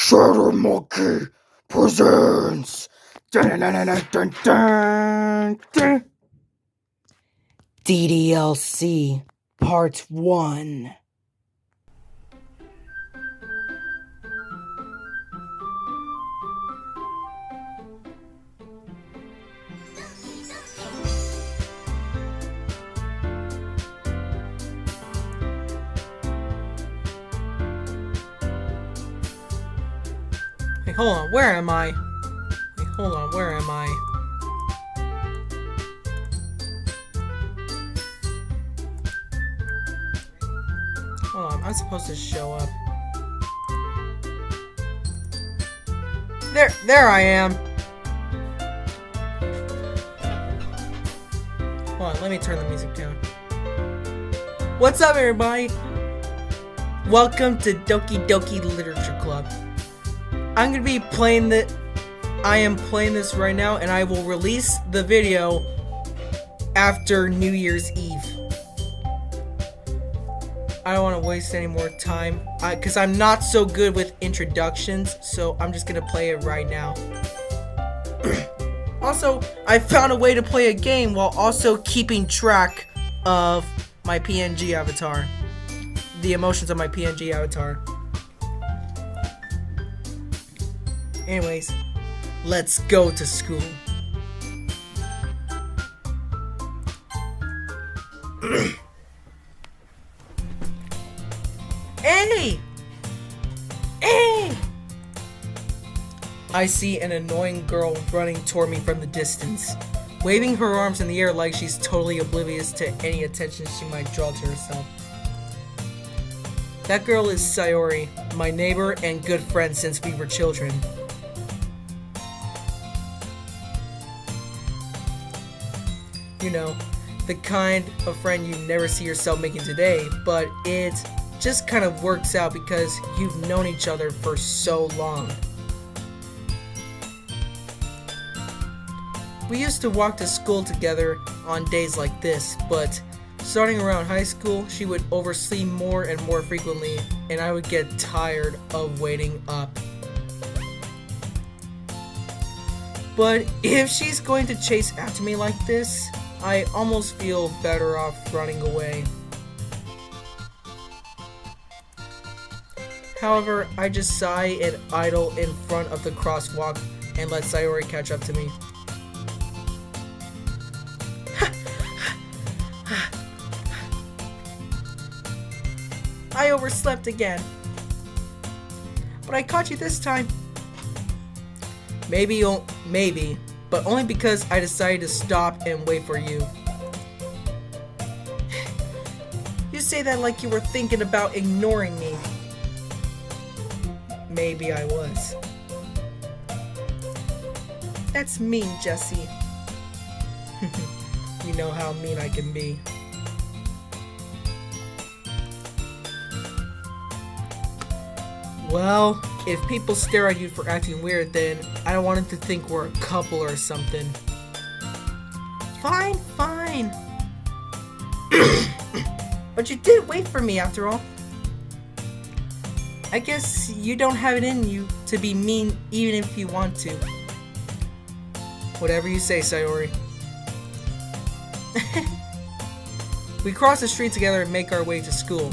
Shadow Monkey presents. Dun, dun, dun, dun, dun, dun, dun. DDLC Part 1. Hey, hold on, where am I? Wait, hold on, where am I? Hold on, I'm supposed to show up. There I am! Hold on, let me turn the music down. What's up, everybody? Welcome to Doki Doki Literature Club. I'm gonna be playing I am playing this right now, and I will release the video after New Year's Eve. I don't want to waste any more time, because I'm not so good with introductions, so I'm just gonna play it right now. Also, I found a way to play a game while also keeping track of my PNG avatar. The emotions of my PNG avatar. Anyways, let's go to school. Hey! Hey! I see an annoying girl running toward me from the distance, waving her arms in the air like she's totally oblivious to any attention she might draw to herself. That girl is Sayori, my neighbor and good friend since we were children. You know, the kind of friend you never see yourself making today, but it just kind of works out because you've known each other for so long. We used to walk to school together on days like this, but starting around high school, she would oversleep more and more frequently, and I would get tired of waiting up. But if she's going to chase after me like this, I almost feel better off running away. However, I just sigh and idle in front of the crosswalk and let Sayori catch up to me. I overslept again. But I caught you this time. Maybe, but only because I decided to stop and wait for you. You say that like you were thinking about ignoring me. Maybe I was. That's mean, Jesse. You know how mean I can be. Well, if people stare at you for acting weird, then I don't want them to think we're a couple or something. Fine. But you did wait for me after all. I guess you don't have it in you to be mean even if you want to. Whatever you say, Sayori. We cross the street together and make our way to school.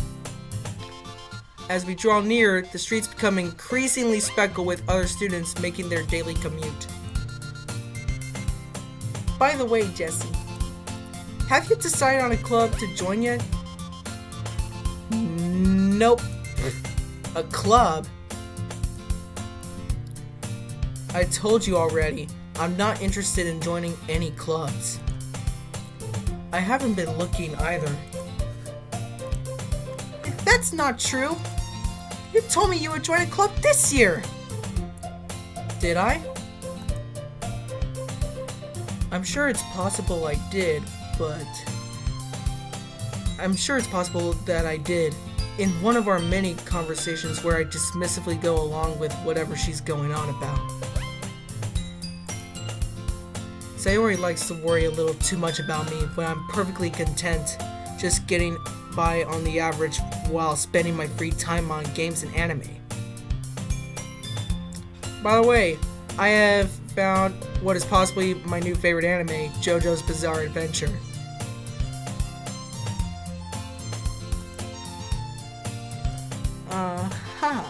As we draw near, the streets become increasingly speckled with other students making their daily commute. By the way, Jesse, have you decided on a club to join yet? Nope. A club? I told you already, I'm not interested in joining any clubs. I haven't been looking either. That's not true. You told me you would join a club this year. Did I? I'm sure it's possible I did, but I'm sure it's possible that I did in one of our many conversations where I dismissively go along with whatever she's going on about. Sayori likes to worry a little too much about me when I'm perfectly content just getting by on the average while spending my free time on games and anime. By the way, I have found what is possibly my new favorite anime, JoJo's Bizarre Adventure. Huh.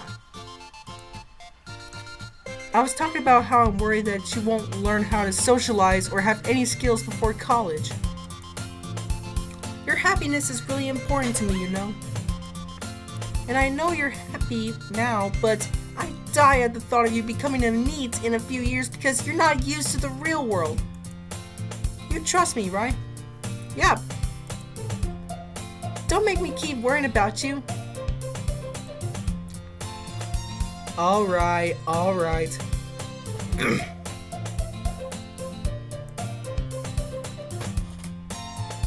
I was talking about how I'm worried that you won't learn how to socialize or have any skills before college. Your happiness is really important to me, you know. And I know you're happy now, but I die at the thought of you becoming a NEET in a few years because you're not used to the real world. You trust me, right? Yeah. Don't make me keep worrying about you. Alright.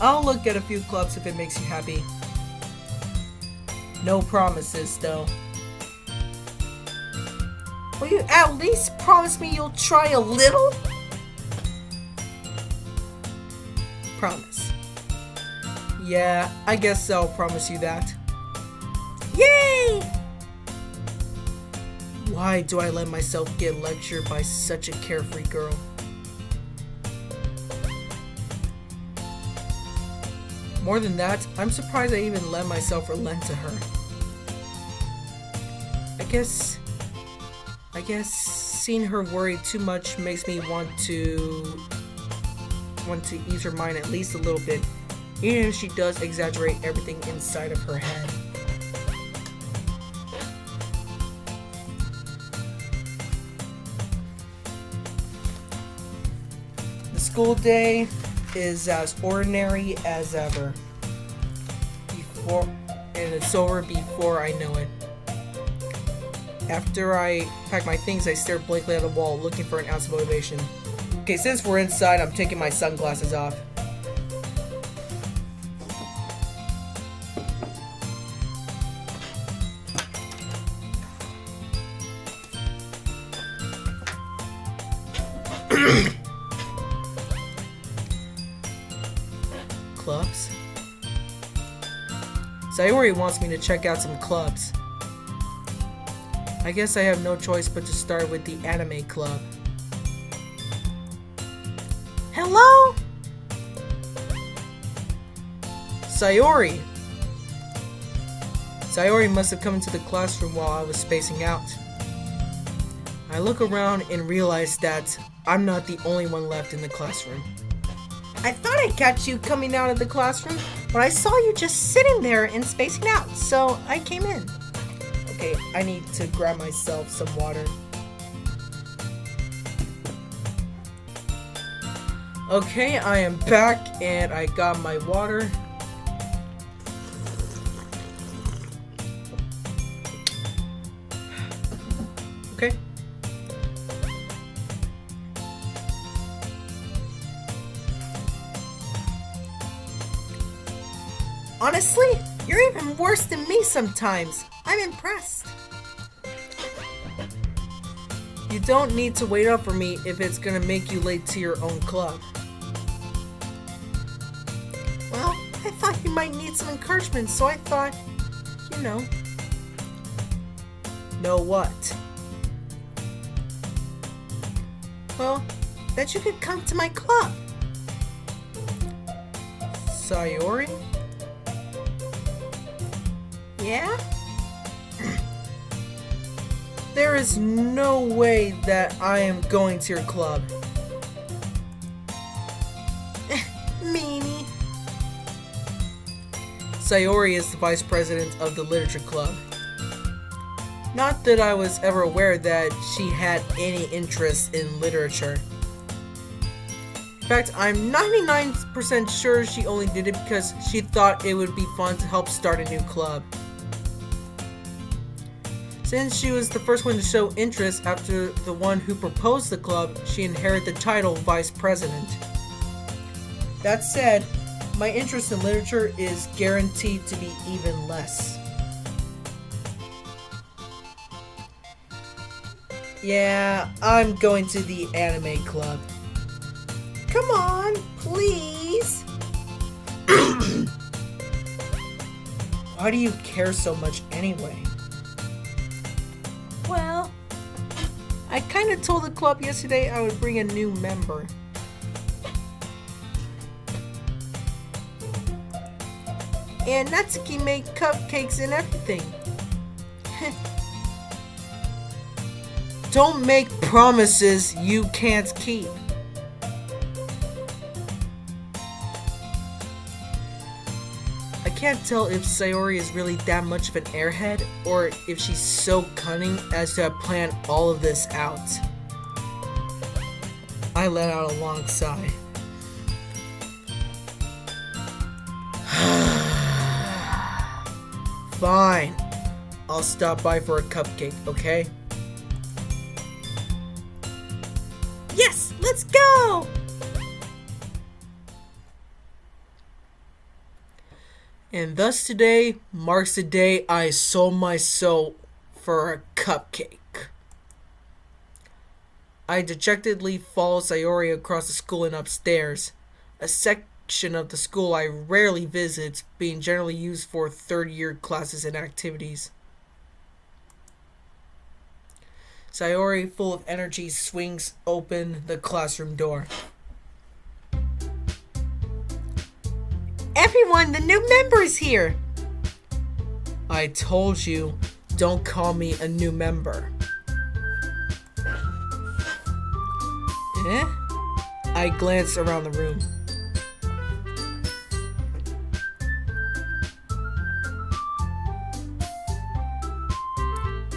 I'll look at a few clubs if it makes you happy. No promises, though. Will you at least promise me you'll try a little? Promise. Yeah, I guess I'll promise you that. Yay! Why do I let myself get lectured by such a carefree girl? More than that, I'm surprised I even let myself relent to her. I guess seeing her worry too much makes me want to ease her mind at least a little bit, even if she does exaggerate everything inside of her head. The school day is as ordinary as ever. And it's over before I know it. After I pack my things, I stare blankly at the wall, looking for an ounce of motivation. Okay, since we're inside, I'm taking my sunglasses off. Clubs? Sayori wants me to check out some clubs. I guess I have no choice but to start with the anime club. Hello? Sayori! Sayori must have come into the classroom while I was spacing out. I look around and realize that I'm not the only one left in the classroom. I thought I'd catch you coming out of the classroom, but I saw you just sitting there and spacing out, so I came in. Okay, I need to grab myself some water. Okay, I am back and I got my water. Okay. Honestly, you're even worse than me sometimes. I'm impressed. You don't need to wait up for me if it's gonna make you late to your own club. Well, I thought you might need some encouragement, so I thought, you know. Know what? Well, that you could come to my club. Sayori? Yeah? There is no way that I am going to your club. Meanie. Sayori is the vice president of the literature club. Not that I was ever aware that she had any interest in literature. In fact, I'm 99% sure she only did it because she thought it would be fun to help start a new club. Since she was the first one to show interest after the one who proposed the club, she inherited the title Vice President. That said, my interest in literature is guaranteed to be even less. Yeah, I'm going to the anime club. Come on, please! Why do you care so much anyway? Well, I kinda told the club yesterday I would bring a new member. And Natsuki made cupcakes and everything. Don't make promises you can't keep. I can't tell if Sayori is really that much of an airhead, or if she's so cunning as to have planned all of this out. I let out a long sigh. Fine. I'll stop by for a cupcake, okay? Yes, let's go! And thus today marks the day I sold my soul for a cupcake. I dejectedly followed Sayori across the school and upstairs, a section of the school I rarely visit, being generally used for third-year classes and activities. Sayori, full of energy, swings open the classroom door. Everyone, the new member is here! I told you, don't call me a new member. Eh? I glanced around the room.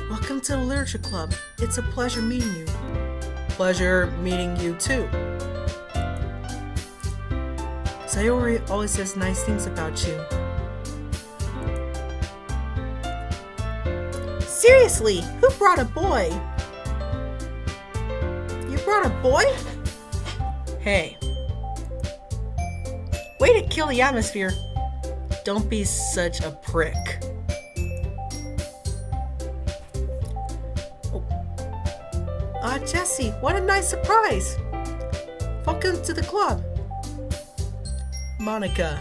Welcome to the Literature Club. It's a pleasure meeting you. Pleasure meeting you too. Sayori always says nice things about you. Seriously, who brought a boy? You brought a boy? Hey. Way to kill the atmosphere. Don't be such a prick. Jessie, what a nice surprise. Welcome to the club. Monica.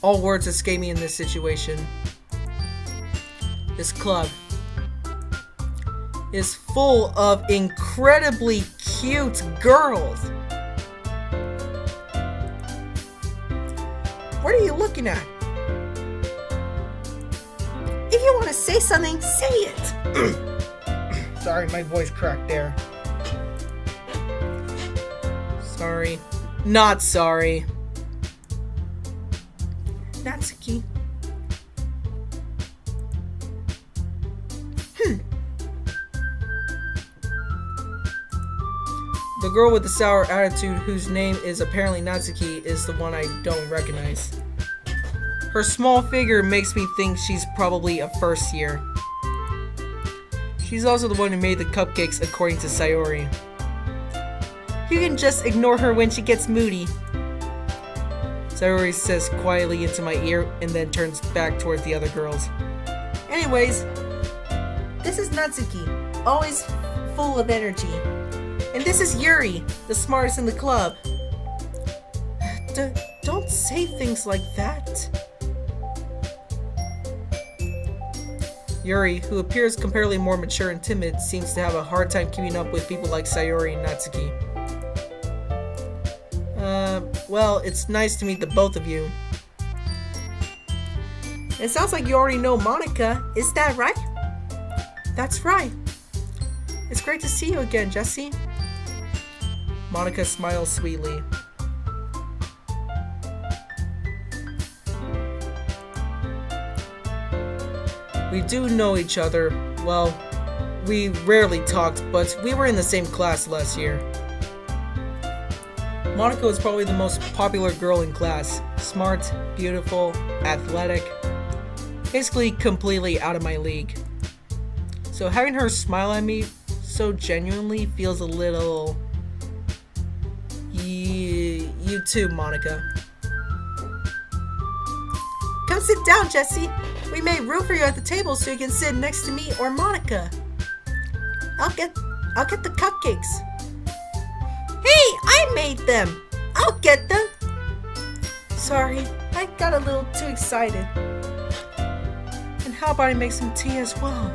All words escape me in this situation. This club is full of incredibly cute girls. What are you looking at? If you want to say something, say it. Sorry, my voice cracked there. Sorry. Not sorry. Natsuki. The girl with the sour attitude, whose name is apparently Natsuki, is the one I don't recognize. Her small figure makes me think she's probably a first year. She's also the one who made the cupcakes, according to Sayori. You can just ignore her when she gets moody. Sayori says quietly into my ear and then turns back towards the other girls. Anyways, this is Natsuki, always full of energy. And this is Yuri, the smartest in the club. Don't say things like that. Yuri, who appears comparatively more mature and timid, seems to have a hard time keeping up with people like Sayori and Natsuki. Well, it's nice to meet the both of you. It sounds like you already know Monica, is that right? That's right. It's great to see you again, Jessie. Monica smiles sweetly. We do know each other. Well, we rarely talked, but we were in the same class last year. Monica was probably the most popular girl in class. Smart, beautiful, athletic. Basically completely out of my league. So having her smile at me so genuinely feels a little... You too, Monica. Come sit down, Jessie. We made room for you at the table so you can sit next to me or Monica. I'll get the cupcakes. Hey, I made them. I'll get them. Sorry, I got a little too excited. And how about I make some tea as well?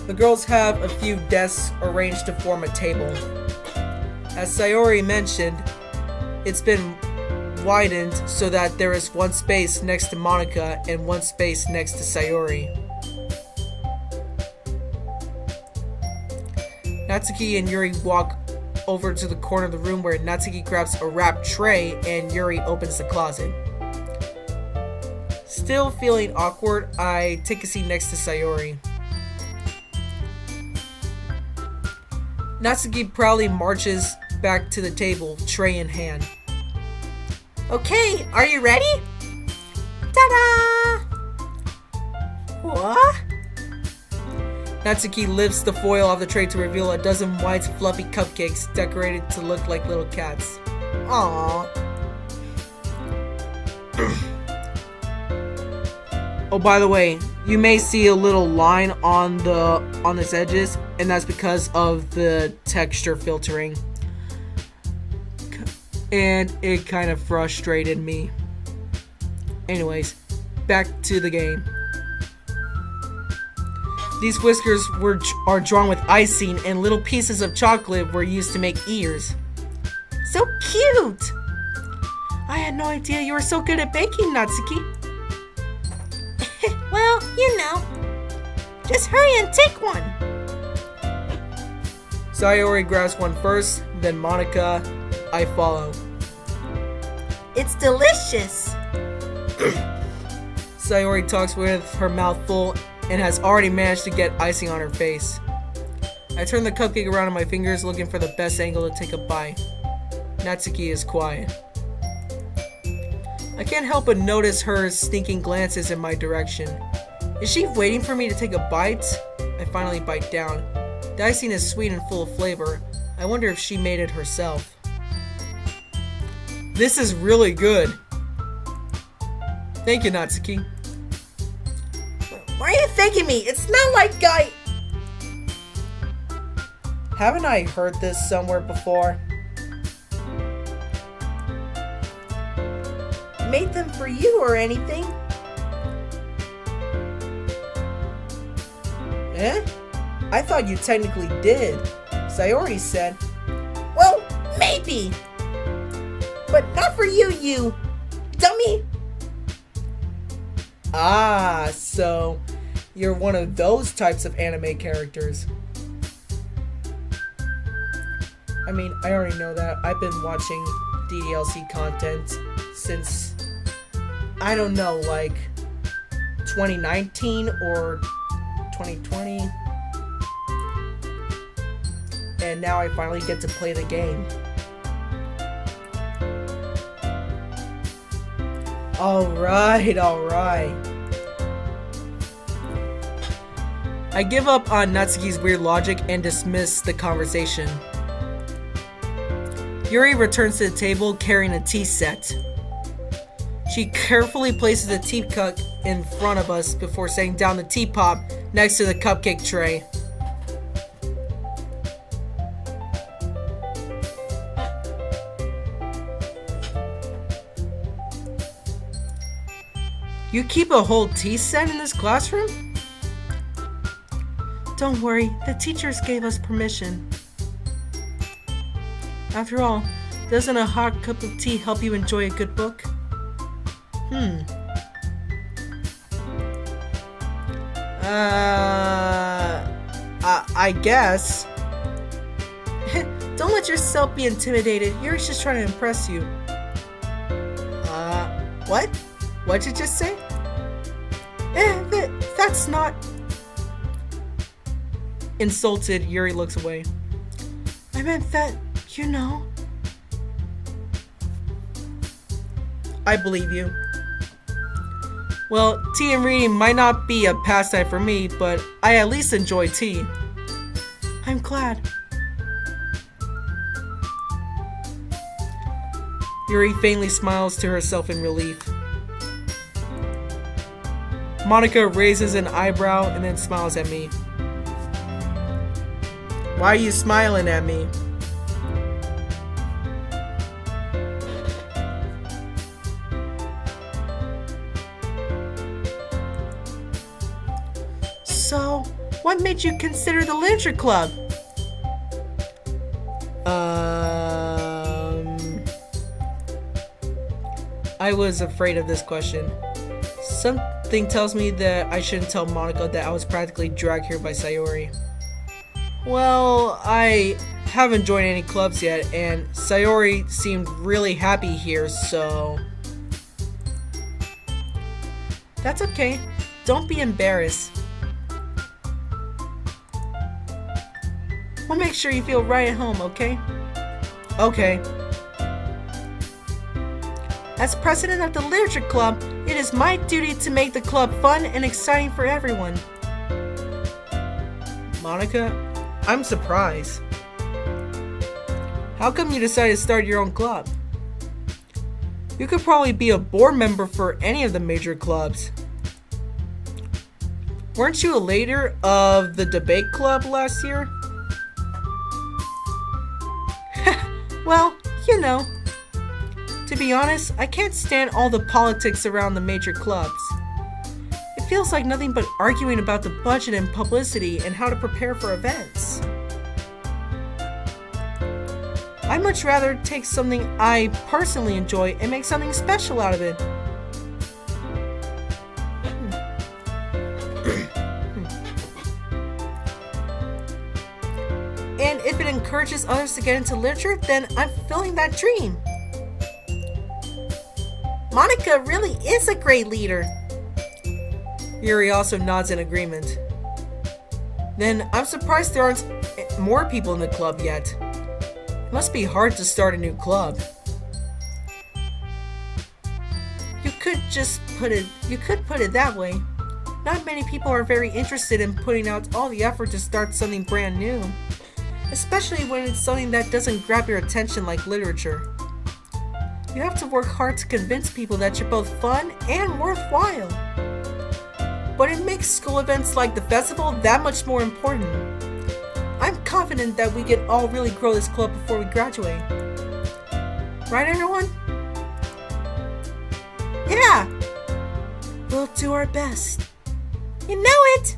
The girls have a few desks arranged to form a table. As Sayori mentioned, it's been widened so that there is one space next to Monica and one space next to Sayori. Natsuki and Yuri walk over to the corner of the room where Natsuki grabs a wrapped tray and Yuri opens the closet. Still feeling awkward, I take a seat next to Sayori. Natsuki proudly marches back to the table, tray in hand. Okay, are you ready? Ta-da! What? Natsuki lifts the foil off the tray to reveal a dozen white fluffy cupcakes decorated to look like little cats. Aww. Oh, by the way, you may see a little line on its edges, and that's because of the texture filtering. And it kind of frustrated me. Anyways, back to the game. These whiskers are drawn with icing, and little pieces of chocolate were used to make ears. So cute! I had no idea you were so good at baking, Natsuki. Well, you know. Just hurry and take one. Sayori grabs one first, then Monica. I follow. It's delicious! Sayori talks with her mouth full and has already managed to get icing on her face. I turn the cupcake around in my fingers looking for the best angle to take a bite. Natsuki is quiet. I can't help but notice her sneaking glances in my direction. Is she waiting for me to take a bite? I finally bite down. The icing is sweet and full of flavor. I wonder if she made it herself. This is really good. Thank you, Natsuki. Why are you thanking me? It's not like Haven't I heard this somewhere before? Made them for you or anything? Eh? I thought you technically did. Sayori said. Well, maybe. But not for you, you dummy. Ah, so you're one of those types of anime characters. I mean, I already know that. I've been watching DDLC content since, I don't know, like 2019 or 2020. And now I finally get to play the game. Alright. I give up on Natsuki's weird logic and dismiss the conversation. Yuri returns to the table carrying a tea set. She carefully places a teacup in front of us before setting down the teapot next to the cupcake tray. You keep a whole tea set in this classroom? Don't worry, the teachers gave us permission. After all, doesn't a hot cup of tea help you enjoy a good book? I guess. Don't let yourself be intimidated. Yuri's just trying to impress you. What? What'd you just say? That's not... Insulted, Yuri looks away. I meant that, you know. I believe you. Well, tea and reading might not be a pastime for me, but I at least enjoy tea. I'm glad. Yuri faintly smiles to herself in relief. Monica raises an eyebrow and then smiles at me. Why are you smiling at me? So, what made you consider the literature club? I was afraid of this question. Something tells me that I shouldn't tell Monica that I was practically dragged here by Sayori. Well, I haven't joined any clubs yet, and Sayori seemed really happy here, so... That's okay. Don't be embarrassed. We'll make sure you feel right at home, okay? Okay. As president of the Literature Club, it is my duty to make the club fun and exciting for everyone. Monica, I'm surprised. How come you decided to start your own club? You could probably be a board member for any of the major clubs. Weren't you a leader of the debate club last year? Well, you know. To be honest, I can't stand all the politics around the major clubs. It feels like nothing but arguing about the budget and publicity and how to prepare for events. I'd much rather take something I personally enjoy and make something special out of it. And if it encourages others to get into literature, then I'm fulfilling that dream. Monica really is a great leader. Yuri also nods in agreement. Then I'm surprised there aren't more people in the club yet. It must be hard to start a new club. You could put it that way. Not many people are very interested in putting out all the effort to start something brand new, especially when it's something that doesn't grab your attention like literature. You have to work hard to convince people that you're both fun and worthwhile. But it makes school events like the festival that much more important. I'm confident that we can all really grow this club before we graduate. Right, everyone? Yeah! We'll do our best. You know it!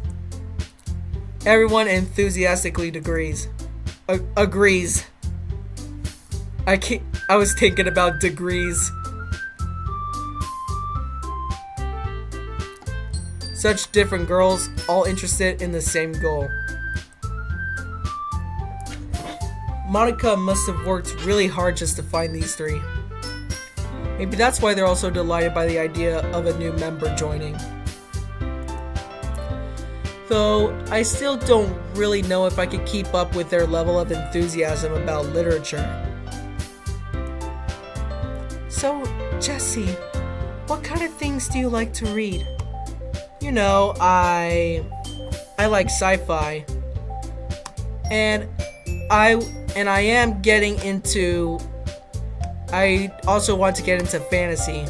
Everyone enthusiastically agrees. Agrees. I was thinking about degrees. Such different girls, all interested in the same goal. Monica must have worked really hard just to find these three. Maybe that's why they're also delighted by the idea of a new member joining. Though, I still don't really know if I could keep up with their level of enthusiasm about literature. So, Jessie, what kind of things do you like to read? You know, I like sci-fi. And I am getting into... I also want to get into fantasy.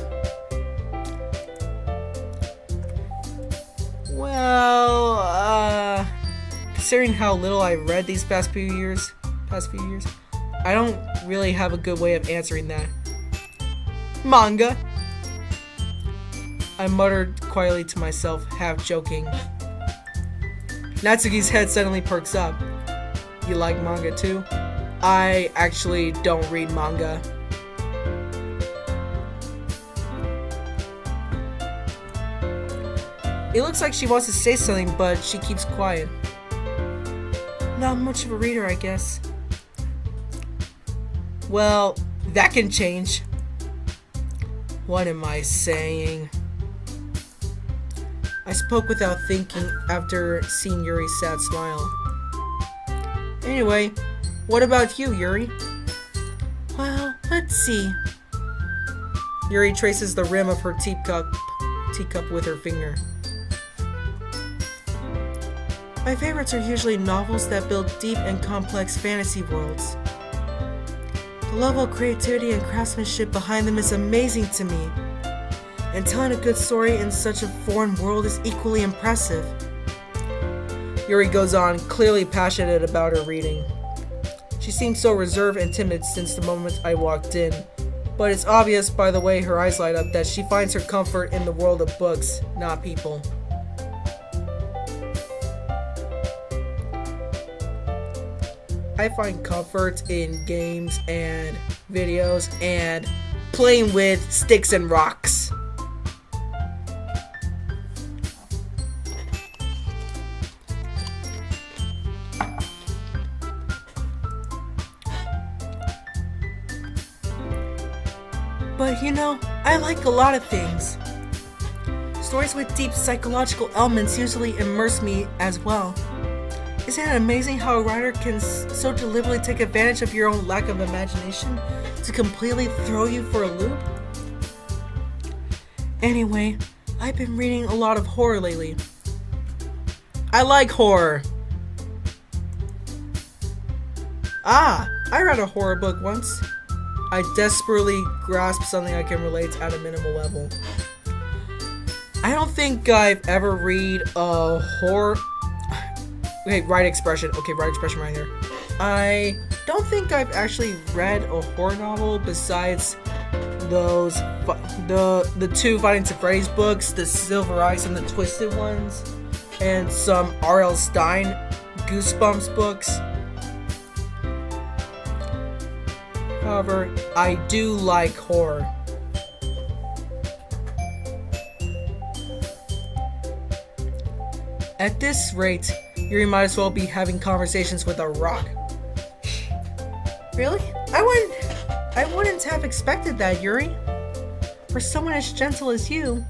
Well, considering how little I've read these past few years, I don't really have a good way of answering that. Manga! I muttered quietly to myself, half joking. Natsuki's head suddenly perks up. You like manga too? I actually don't read manga. It looks like she wants to say something, but she keeps quiet. Not much of a reader, I guess. Well, that can change. What am I saying? I spoke without thinking after seeing Yuri's sad smile. Anyway, what about you, Yuri? Well, let's see. Yuri traces the rim of her teacup with her finger. My favorites are usually novels that build deep and complex fantasy worlds. The level of creativity and craftsmanship behind them is amazing to me, and telling a good story in such a foreign world is equally impressive. Yuri goes on, clearly passionate about her reading. She seemed so reserved and timid since the moment I walked in, but it's obvious by the way her eyes light up that she finds her comfort in the world of books, not people. I find comfort in games and videos and playing with sticks and rocks. But I like a lot of things. Stories with deep psychological elements usually immerse me as well. Isn't it amazing how a writer can so deliberately take advantage of your own lack of imagination to completely throw you for a loop? Anyway, I've been reading a lot of horror lately. I like horror. I read a horror book once. I desperately grasp something I can relate to at a minimal level. I don't think I've ever read a horror... Okay, right expression right here. I don't think I've actually read a horror novel besides those... the two Fighting to Freddy's books, the Silver Eyes and the Twisted Ones, and some R.L. Stine Goosebumps books. However, I do like horror. At this rate, Yuri might as well be having conversations with a rock. Really? I wouldn't have expected that, Yuri. For someone as gentle as you,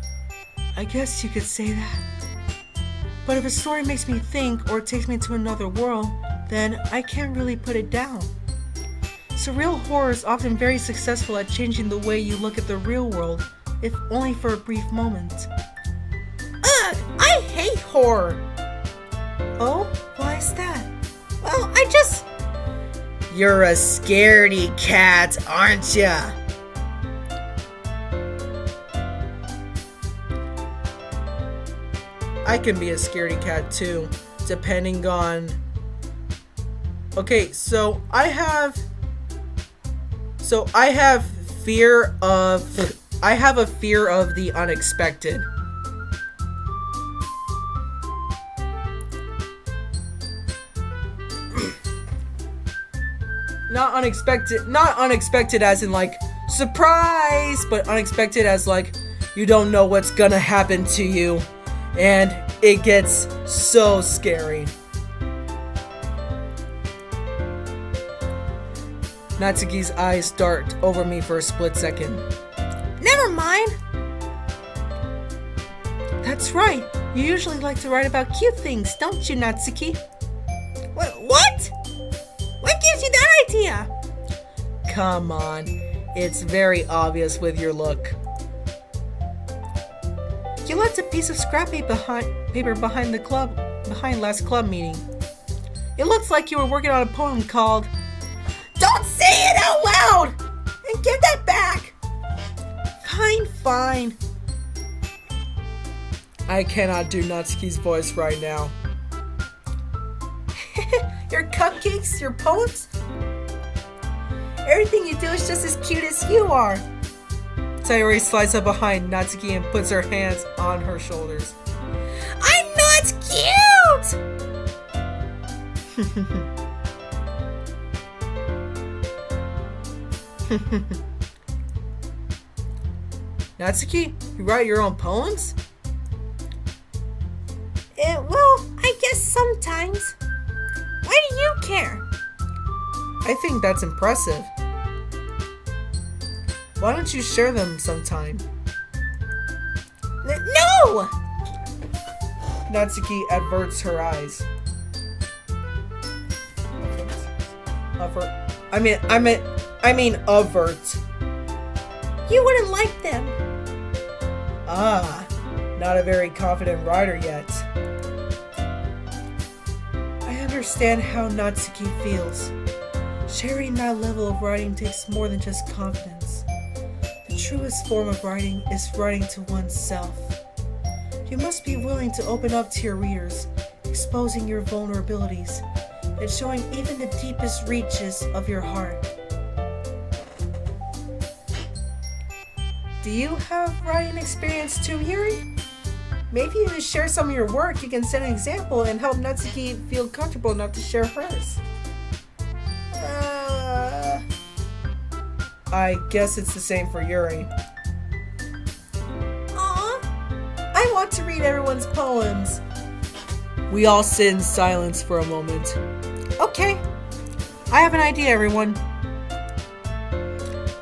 I guess you could say that. But if a story makes me think or takes me to another world, then I can't really put it down. Surreal horror is often very successful at changing the way you look at the real world, if only for a brief moment. Ugh! I hate horror! Oh? Why is that? Well, You're a scaredy cat, aren't ya? I can be a scaredy cat too, depending on... Okay, so I have a fear of the unexpected. Not unexpected as in like surprise, but unexpected as like you don't know what's gonna happen to you, and it gets so scary. Natsuki's eyes dart over me for a split second. Never mind! That's right. You usually like to write about cute things, don't you, Natsuki? What? What gives you that idea? Come on. It's very obvious with your look. You left a piece of scrap paper behind last club meeting. It looks like you were working on a poem called Don't Say It Out Loud! And give that back! Fine. I cannot do Natsuki's voice right now. Your cupcakes, your poems? Everything you do is just as cute as you are. Sayori slides up behind Natsuki and puts her hands on her shoulders. I'm not cute! Natsuki, you write your own poems? Well, I guess sometimes. Why do you care? I think that's impressive. Why don't you share them sometime? No! Natsuki averts her eyes. I mean avert. You wouldn't like them. Not a very confident writer yet. I understand how Natsuki feels. Sharing that level of writing takes more than just confidence. The truest form of writing is writing to oneself. You must be willing to open up to your readers, exposing your vulnerabilities, and showing even the deepest reaches of your heart. Do you have writing experience too, Yuri? Maybe you can share some of your work. You can set an example and help Natsuki feel comfortable enough to share hers. I guess it's the same for Yuri. Aw, I want to read everyone's poems. We all sit in silence for a moment. Okay. I have an idea, everyone.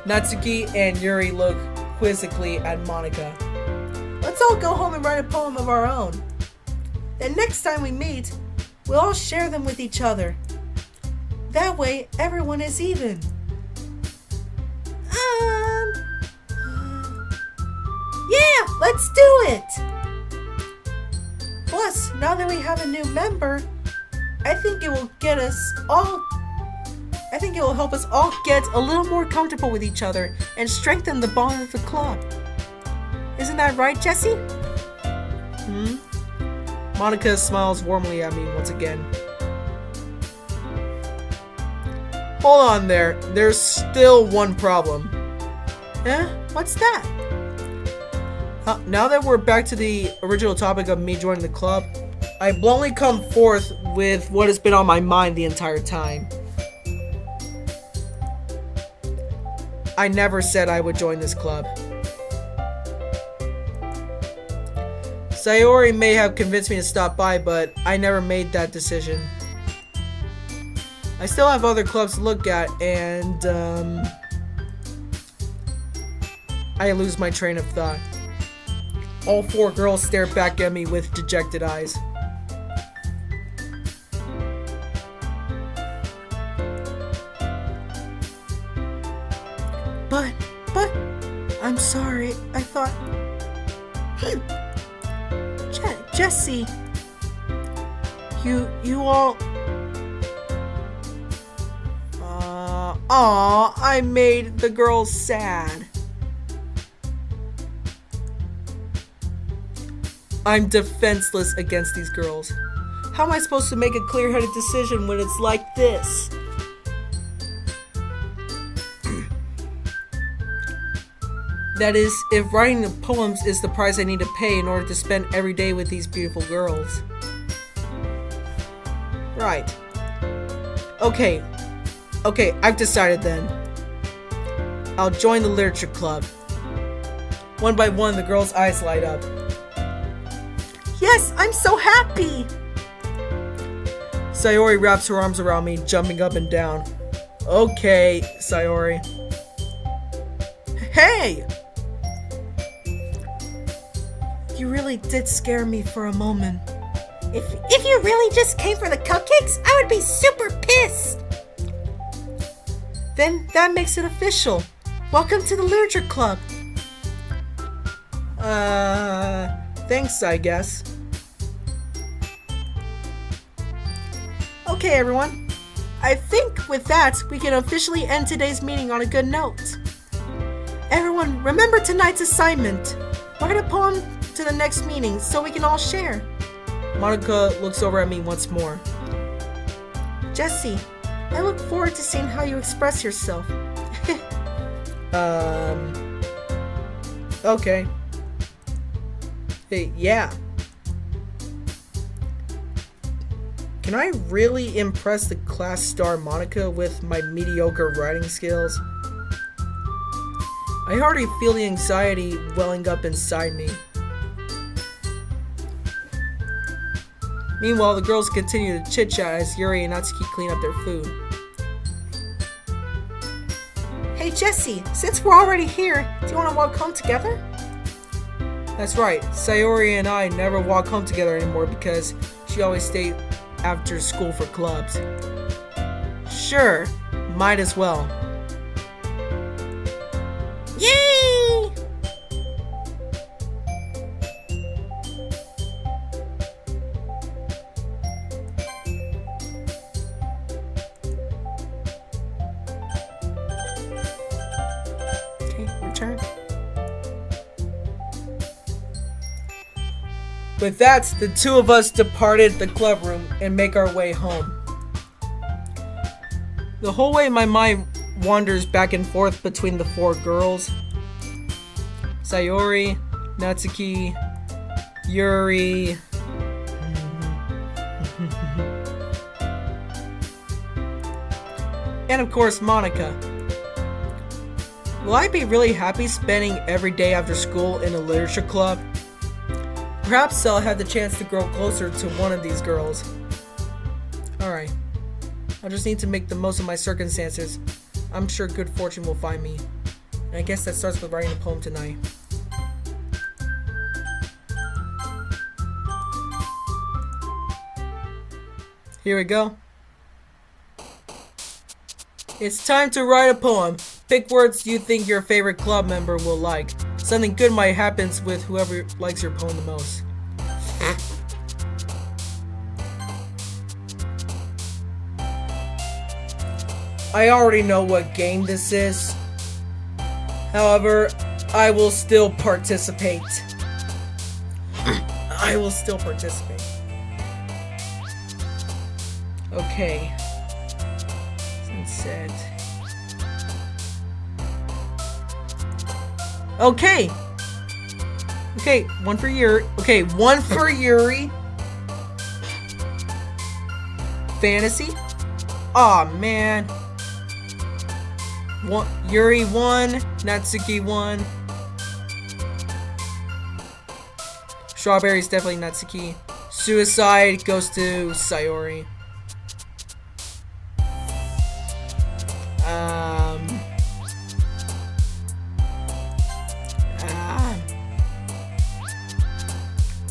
Natsuki and Yuri look quizzically at Monica. Let's all go home and write a poem of our own. Then next time we meet, we'll all share them with each other. That way, everyone is even. Yeah, let's do it! Plus, now that we have a new member, I think it will help us all get a little more comfortable with each other and strengthen the bond of the club. Isn't that right, Jessie? Monica smiles warmly at me once again. Hold on there. There's still one problem. What's that? Now that we're back to the original topic of me joining the club, I bluntly come forth with what has been on my mind the entire time. I never said I would join this club. Sayori may have convinced me to stop by, but I never made that decision. I still have other clubs to look at, and I lose my train of thought. All four girls stare back at me with dejected eyes. But, I'm sorry, I thought... Jessie, you all... I made the girls sad. I'm defenseless against these girls. How am I supposed to make a clear-headed decision when it's like this? That is, if writing the poems is the price I need to pay in order to spend every day with these beautiful girls. Right. Okay, I've decided then. I'll join the literature club. One by one, the girls' eyes light up. Yes, I'm so happy! Sayori wraps her arms around me, jumping up and down. Okay, Sayori. Hey! You really did scare me for a moment. If you really just came for the cupcakes, I would be super pissed! Then that makes it official. Welcome to the literature club. Thanks, I guess. Okay, everyone. I think with that, we can officially end today's meeting on a good note. Everyone, remember tonight's assignment. Write a poem to the next meeting so we can all share. Monica looks over at me once more. Jessie, I look forward to seeing how you express yourself. Okay. Hey, yeah. Can I really impress the class star Monica with my mediocre writing skills? I already feel the anxiety welling up inside me. Meanwhile, the girls continue to chit-chat as Yuri and Natsuki clean up their food. Hey Jessie, since we're already here, do you want to walk home together? That's right, Sayori and I never walk home together anymore because she always stayed after school for clubs. Sure, might as well. Yay! Okay, return. With that, the two of us departed the club room and make our way home. The whole way my mind wanders back and forth between the four girls. Sayori, Natsuki, Yuri, and of course Monica. Will I be really happy spending every day after school in a literature club? Perhaps I'll have the chance to grow closer to one of these girls. Alright. I just need to make the most of my circumstances. I'm sure good fortune will find me. And I guess that starts with writing a poem tonight. Here we go. It's time to write a poem. Pick words you think your favorite club member will like. Something good might happen with whoever likes your poem the most. I already know what game this is. However, I will still participate. I will still participate. Okay. Sunset. Okay. Okay, one for Yuri. Okay, one for Yuri. Fantasy. Aw, man. One, Yuri 1, Natsuki 1. Strawberry's definitely Natsuki. Suicide goes to Sayori.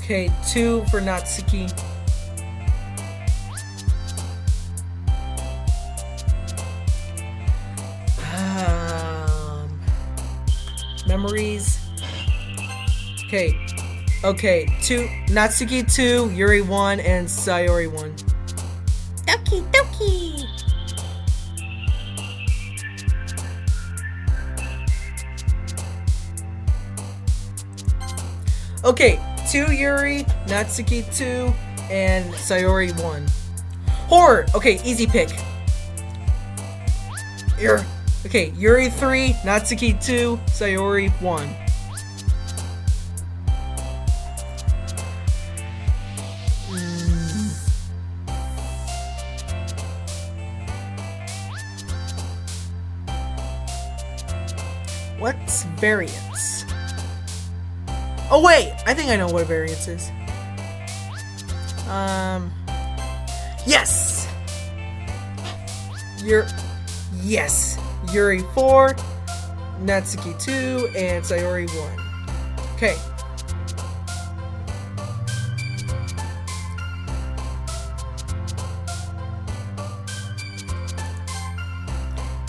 Okay, 2 for Natsuki. Memories. Okay. Okay, 2 Natsuki 2, Yuri 1, and Sayori 1. Doki Doki! Okay, 2 Yuri, Natsuki 2, and Sayori 1. Horror! Okay, easy pick. Okay, Yuri 3, Natsuki 2, Sayori 1. What's variance? Oh wait, I think I know what variance is. Yes! Yes! Yuri 4, Natsuki 2, and Sayori 1. Okay.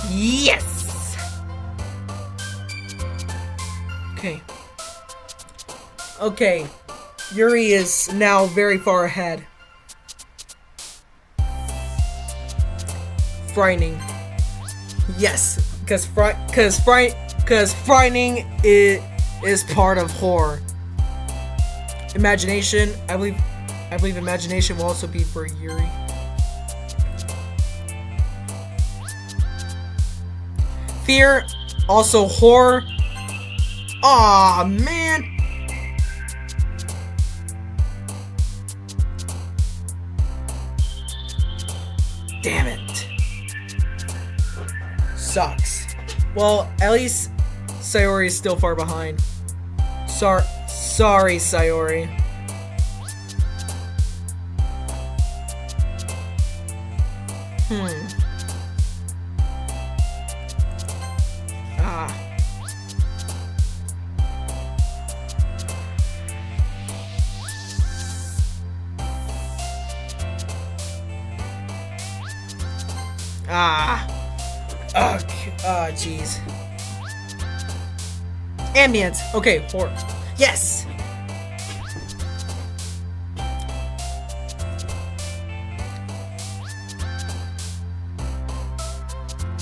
Yes! Okay. Okay. Yuri is now very far ahead. Frightening. Yes, because frightening is part of horror. Imagination, I believe imagination will also be for Yuri. Fear, also horror. Aw, man. Damn it. Sucks. Well, at least Sayori is still far behind. Sorry, Sayori. Jeez. Ambience. Okay, horror. Yes!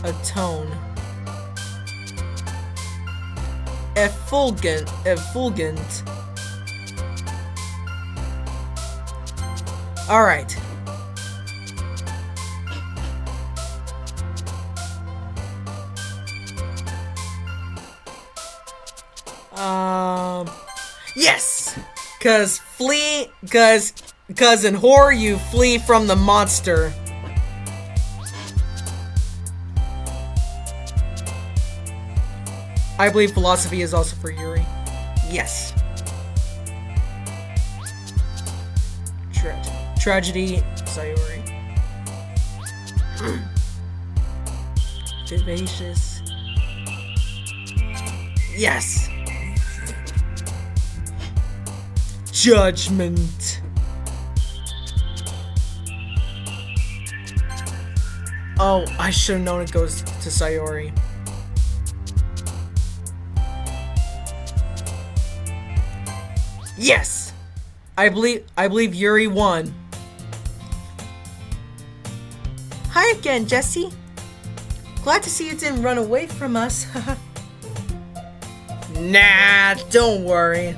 Atone. Effulgent. Alright. Yes! Cause in horror you flee from the monster. I believe philosophy is also for Yuri. Yes. Tragedy, Sayori. Vivacious. Yes. Judgment. Oh, I should have known it goes to Sayori. Yes! I believe Yuri won. Hi again, Jesse. Glad to see you didn't run away from us. Nah, don't worry.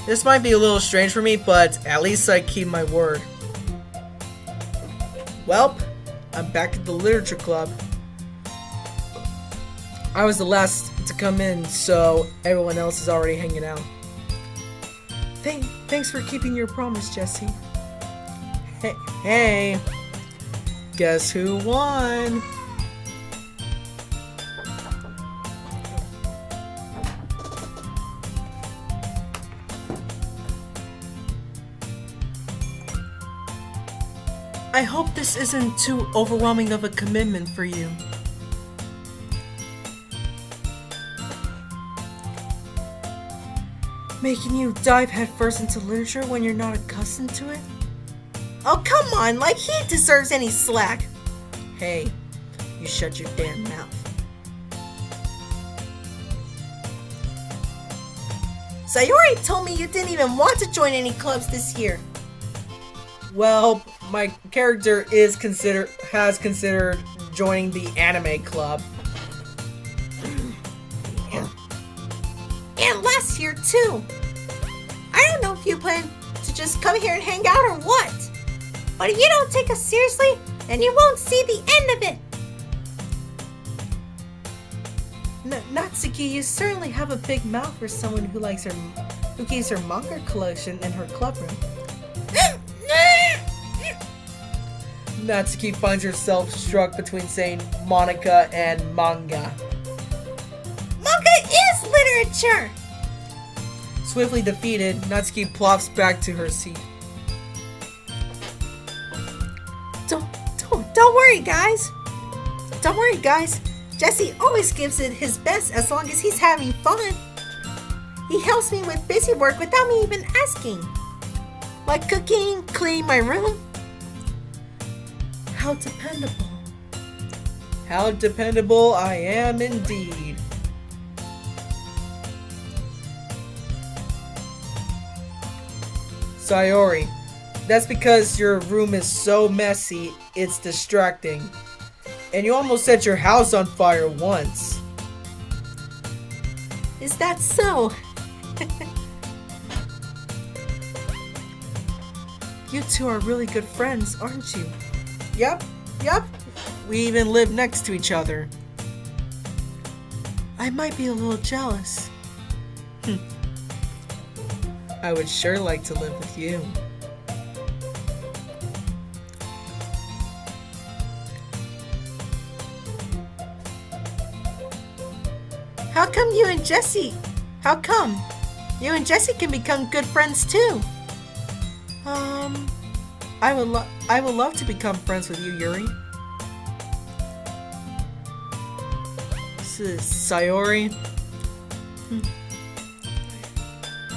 This might be a little strange for me, but at least I keep my word. Welp, I'm back at the literature club. I was the last to come in, so everyone else is already hanging out. Thanks for keeping your promise, Jesse. Hey, guess who won? I hope this isn't too overwhelming of a commitment for you. Making you dive headfirst into literature when you're not accustomed to it? Oh, come on, like he deserves any slack. Hey, you shut your damn mouth. Sayori told me you didn't even want to join any clubs this year. Well, my character has considered joining the anime club. And last year too. I don't know if you plan to just come here and hang out or what. But if you don't take us seriously, then you won't see the end of it. Natsuki, you certainly have a big mouth for someone who keeps her manga collection in her club room. Natsuki finds herself struck between saying Monica and manga. Manga is literature! Swiftly defeated, Natsuki plops back to her seat. Don't worry, guys. Don't worry, guys. Jesse always gives it his best as long as he's having fun. He helps me with busy work without me even asking. Like cooking, cleaning my room. How dependable. How dependable I am indeed. Sayori, that's because your room is so messy, it's distracting. And you almost set your house on fire once. Is that so? You two are really good friends, aren't you? Yep. We even live next to each other. I might be a little jealous. I would sure like to live with you. How come you and Jesse can become good friends too? I would love to become friends with you, Yuri. Sayori.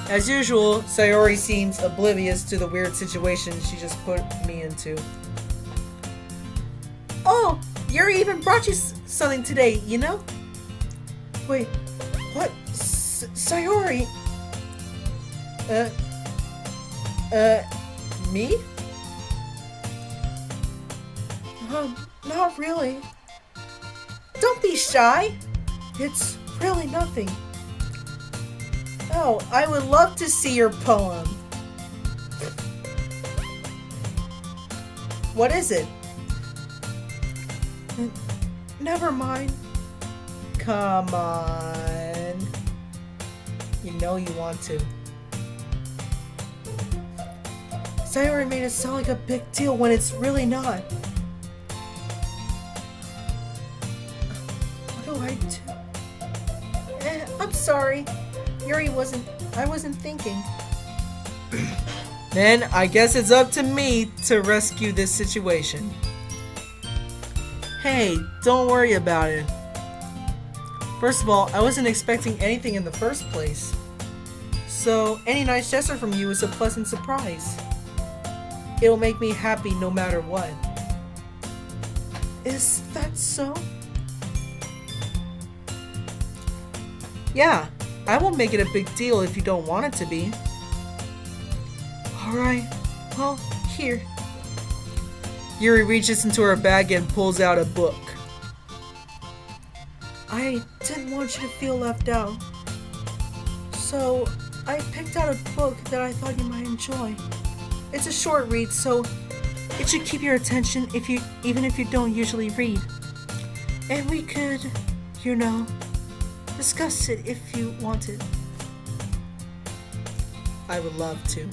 As usual, Sayori seems oblivious to the weird situation she just put me into. Oh, Yuri even brought you something today, you know? Wait, what? Sayori? Me? Not really. Don't be shy. It's really nothing. Oh, I would love to see your poem. What is it? Never mind. Come on. You know you want to. Sayori made it sound like a big deal when it's really not. What do I do? sorry. I wasn't thinking. Then I guess it's up to me to rescue this situation. Hey, don't worry about it. First of all, I wasn't expecting anything in the first place. So any nice gesture from you is a pleasant surprise. It'll make me happy no matter what. Is that so? Yeah, I won't make it a big deal if you don't want it to be. Alright, well, here. Yuri reaches into her bag and pulls out a book. I didn't want you to feel left out. So, I picked out a book that I thought you might enjoy. It's a short read, so it should keep your attention even if you don't usually read. And we could, discuss it if you wanted. I would love to.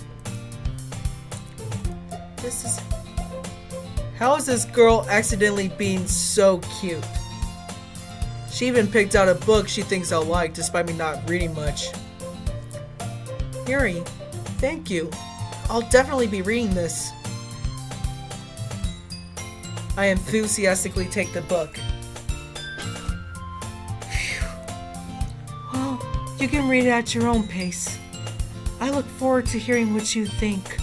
This is... How is this girl accidentally being so cute? She even picked out a book she thinks I'll like despite me not reading much. Yuri, thank you. I'll definitely be reading this. I enthusiastically take the book. Well, you can read it at your own pace. I look forward to hearing what you think.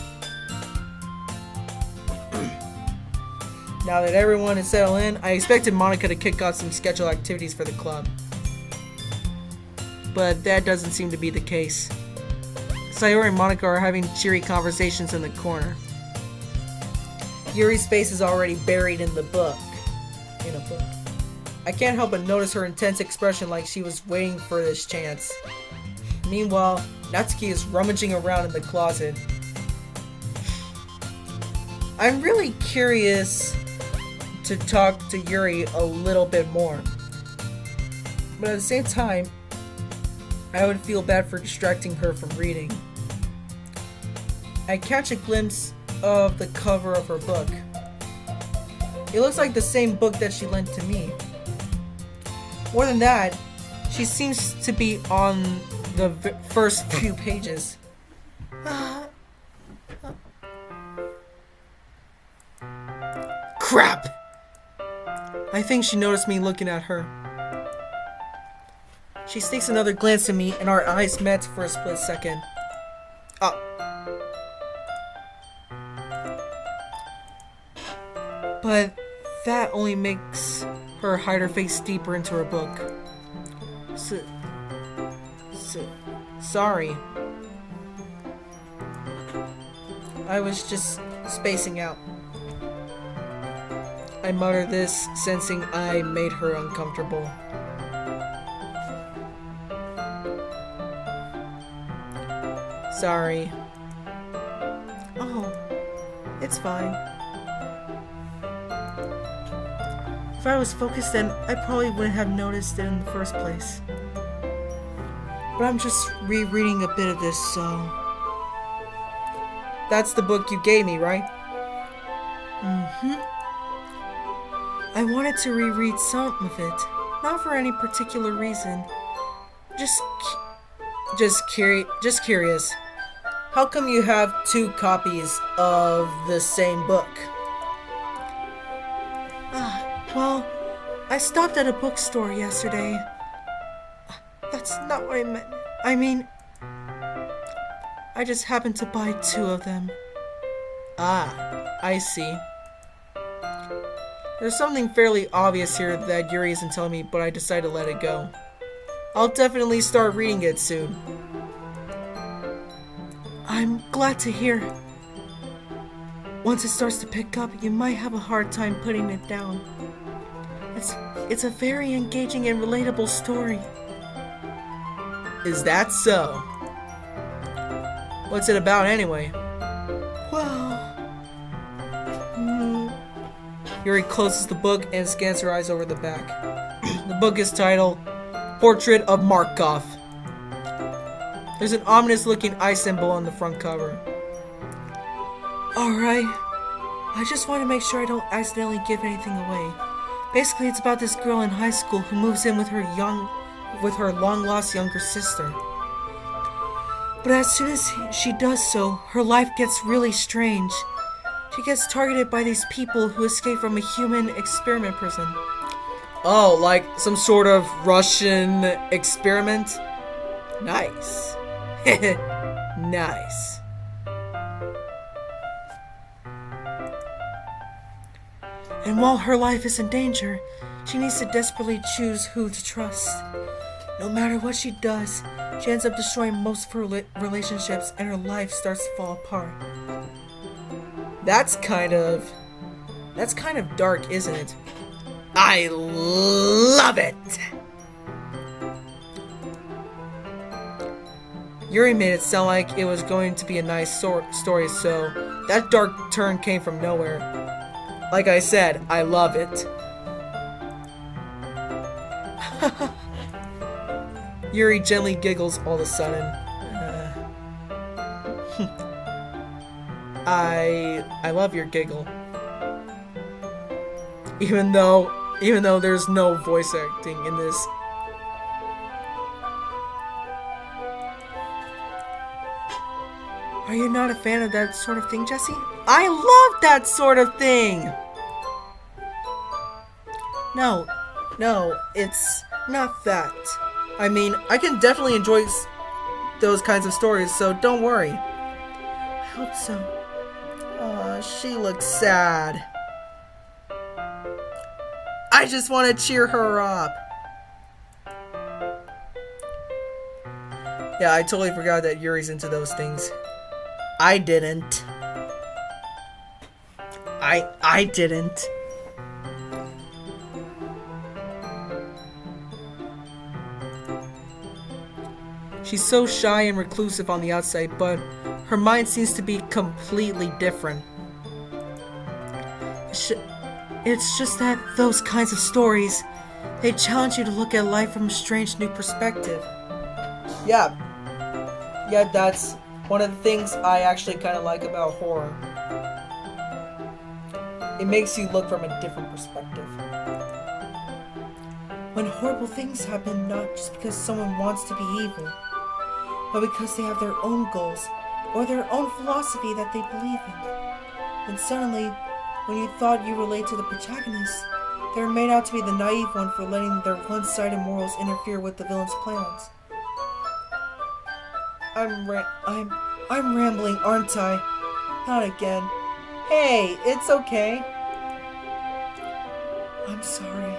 Now that everyone is settled in, I expected Monica to kick off some scheduled activities for the club. But that doesn't seem to be the case. Sayori and Monica are having cheery conversations in the corner. Yuri's face is already buried in a book. I can't help but notice her intense expression like she was waiting for this chance. Meanwhile, Natsuki is rummaging around in the closet. I'm really curious to talk to Yuri a little bit more. But at the same time, I would feel bad for distracting her from reading. I catch a glimpse of the cover of her book. It looks like the same book that she lent to me. More than that, she seems to be on the first few pages. Crap! I think she noticed me looking at her. She sneaks another glance at me and our eyes met for a split second. But that only makes her hide her face deeper into her book. Sorry. I was just spacing out. I mutter this, sensing I made her uncomfortable. Sorry. Oh, it's fine. If I was focused then, I probably wouldn't have noticed it in the first place. But I'm just rereading a bit of this, so... That's the book you gave me, right? Mm-hmm. I wanted to reread some of it, not for any particular reason. Just curious. How come you have 2 copies of the same book? Well, I stopped at a bookstore yesterday. That's not what I meant. I mean, I just happened to buy 2 of them. Ah, I see. There's something fairly obvious here that Yuri isn't telling me, but I decided to let it go. I'll definitely start reading it soon. I'm glad to hear. Once it starts to pick up, you might have a hard time putting it down. It's a very engaging and relatable story. Is that so? What's it about anyway? Well... Yuri closes the book and scans her eyes over the back. The book is titled Portrait of Markov. There's an ominous looking eye symbol on the front cover. Alright. I just want to make sure I don't accidentally give anything away. Basically, it's about this girl in high school who moves in with her with her long-lost younger sister. But as soon as she does so, her life gets really strange. She gets targeted by these people who escape from a human experiment prison. Oh, like some sort of Russian experiment? Nice. Nice. And while her life is in danger, she needs to desperately choose who to trust. No matter what she does, she ends up destroying most of her relationships and her life starts to fall apart. That's kind of dark, isn't it? I love it! Yuri made it sound like it was going to be a nice story, so that dark turn came from nowhere. Like I said, I love it. Yuri gently giggles all of a sudden. I love your giggle. Even though there's no voice acting in this. Are you not a fan of that sort of thing, Jesse? I love that sort of thing! No, it's not that. I mean, I can definitely enjoy those kinds of stories, so don't worry. I hope so. She looks sad. I just want to cheer her up. Yeah, I totally forgot that Yuri's into those things. I didn't. I didn't. She's so shy and reclusive on the outside, but her mind seems to be completely different. It's just that those kinds of stories, they challenge you to look at life from a strange new perspective. Yeah, that's one of the things I actually kind of like about horror. It makes you look from a different perspective. When horrible things happen, not just because someone wants to be evil, but because they have their own goals or their own philosophy that they believe in. And suddenly, when you thought you relate to the protagonist, they're made out to be the naive one for letting their one-sided morals interfere with the villain's plans. I'm rambling, aren't I? Not again. Hey, it's okay. I'm sorry.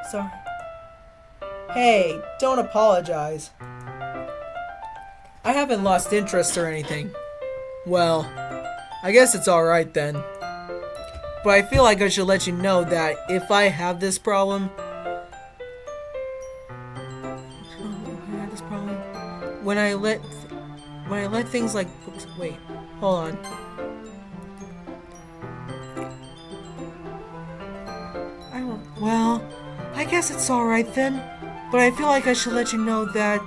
Sorry. Hey, don't apologize. I haven't lost interest or anything. Well, I guess it's alright then. But I feel like I should let you know that if I have this problem... When I let things like books... Wait, hold on. Well, I guess it's alright then. But I feel like I should let you know that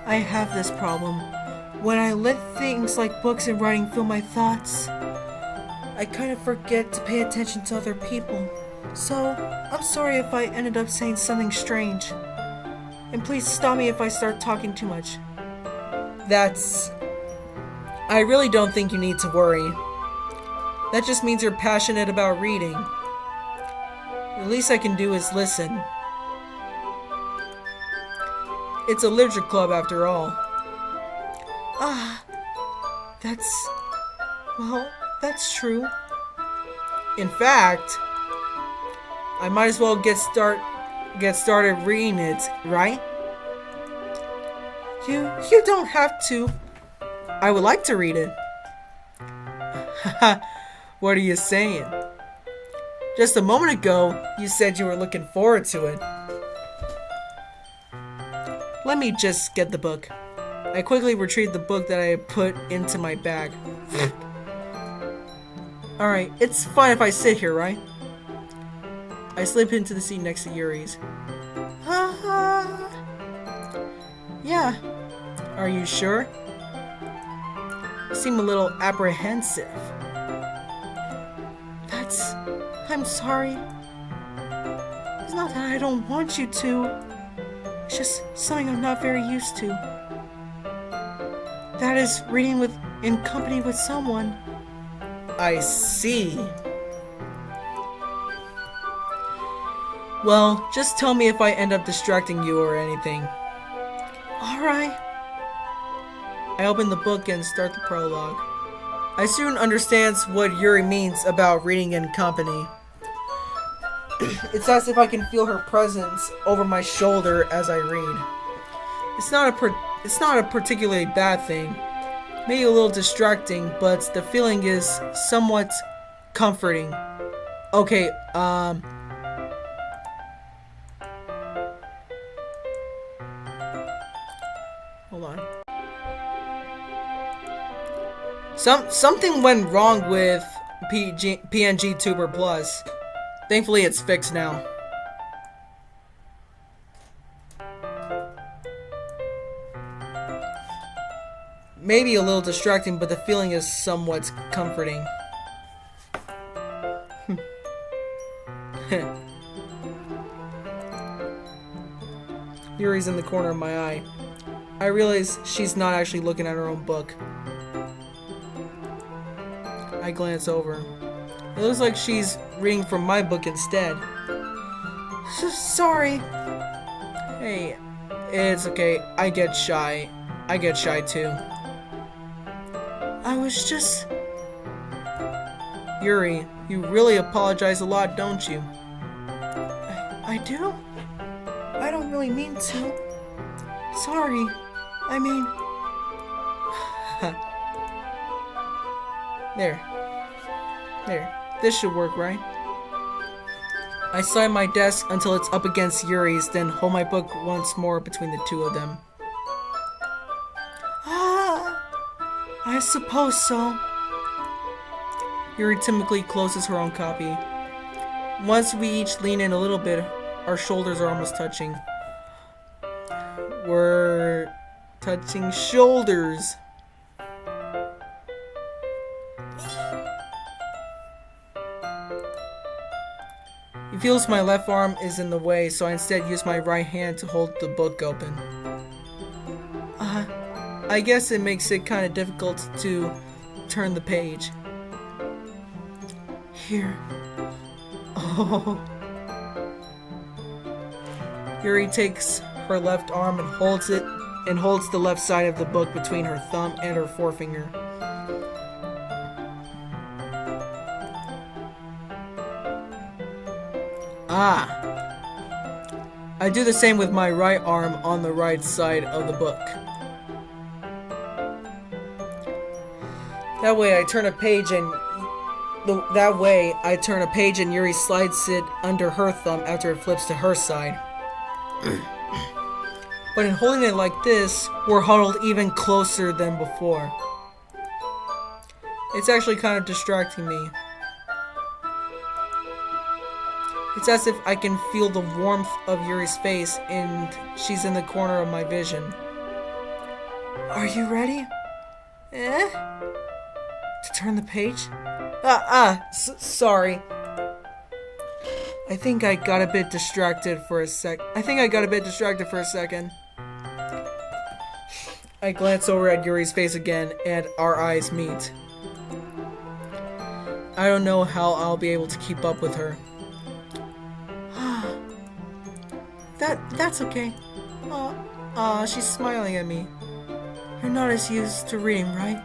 I have this problem. When I let things like books and writing fill my thoughts, I kind of forget to pay attention to other people. So, I'm sorry if I ended up saying something strange. And please stop me if I start talking too much. I really don't think you need to worry. That just means you're passionate about reading. The least I can do is listen. It's a literature club after all. That's true. In fact, I might as well get started reading it, right? You don't have to. I would like to read it. What are you saying? Just a moment ago, you said you were looking forward to it. Let me just get the book. I quickly retrieved the book that I had put into my bag. Alright, it's fine if I sit here, right? I slip into the seat next to Yuri's. Yeah. Are you sure? You seem a little apprehensive. I'm sorry. It's not that I don't want you to. It's just something I'm not very used to. That is reading in company with someone. I see. Well, just tell me if I end up distracting you or anything. Alright. I open the book and start the prologue. I soon understands what Yuri means about reading in company. It's as if I can feel her presence over my shoulder as I read. It's not a particularly bad thing. Maybe a little distracting, but the feeling is somewhat comforting. Okay, hold on. Something went wrong with PNG Tuber Plus. Thankfully, it's fixed now. Maybe a little distracting, but the feeling is somewhat comforting. Yuri's in the corner of my eye. I realize she's not actually looking at her own book. I glance over. It looks like she's reading from my book instead. Sorry. Hey, it's okay. I get shy. I get shy too. I was just... Yuri, you really apologize a lot, don't you? I do? I don't really mean to. Sorry. I mean... There. This should work, right? I slide my desk until it's up against Yuri's, then hold my book once more between the two of them. I suppose so. Yuri timidly closes her own copy. Once we each lean in a little bit, our shoulders are almost touching. We're touching shoulders. He feels my left arm is in the way, so I instead use my right hand to hold the book open. I guess it makes it kind of difficult to turn the page. Here. Oh. Yuri takes her left arm and holds the left side of the book between her thumb and her forefinger. I do the same with my right arm on the right side of the book. That way I turn a page and Yuri slides it under her thumb after it flips to her side. But in holding it like this, we're huddled even closer than before. It's actually kind of distracting me. It's as if I can feel the warmth of Yuri's face and she's in the corner of my vision. Are you ready? To turn the page? Sorry. I think I got a bit distracted for a second. I glance over at Yuri's face again, and our eyes meet. I don't know how I'll be able to keep up with her. That's okay. She's smiling at me. You're not as used to reading, right?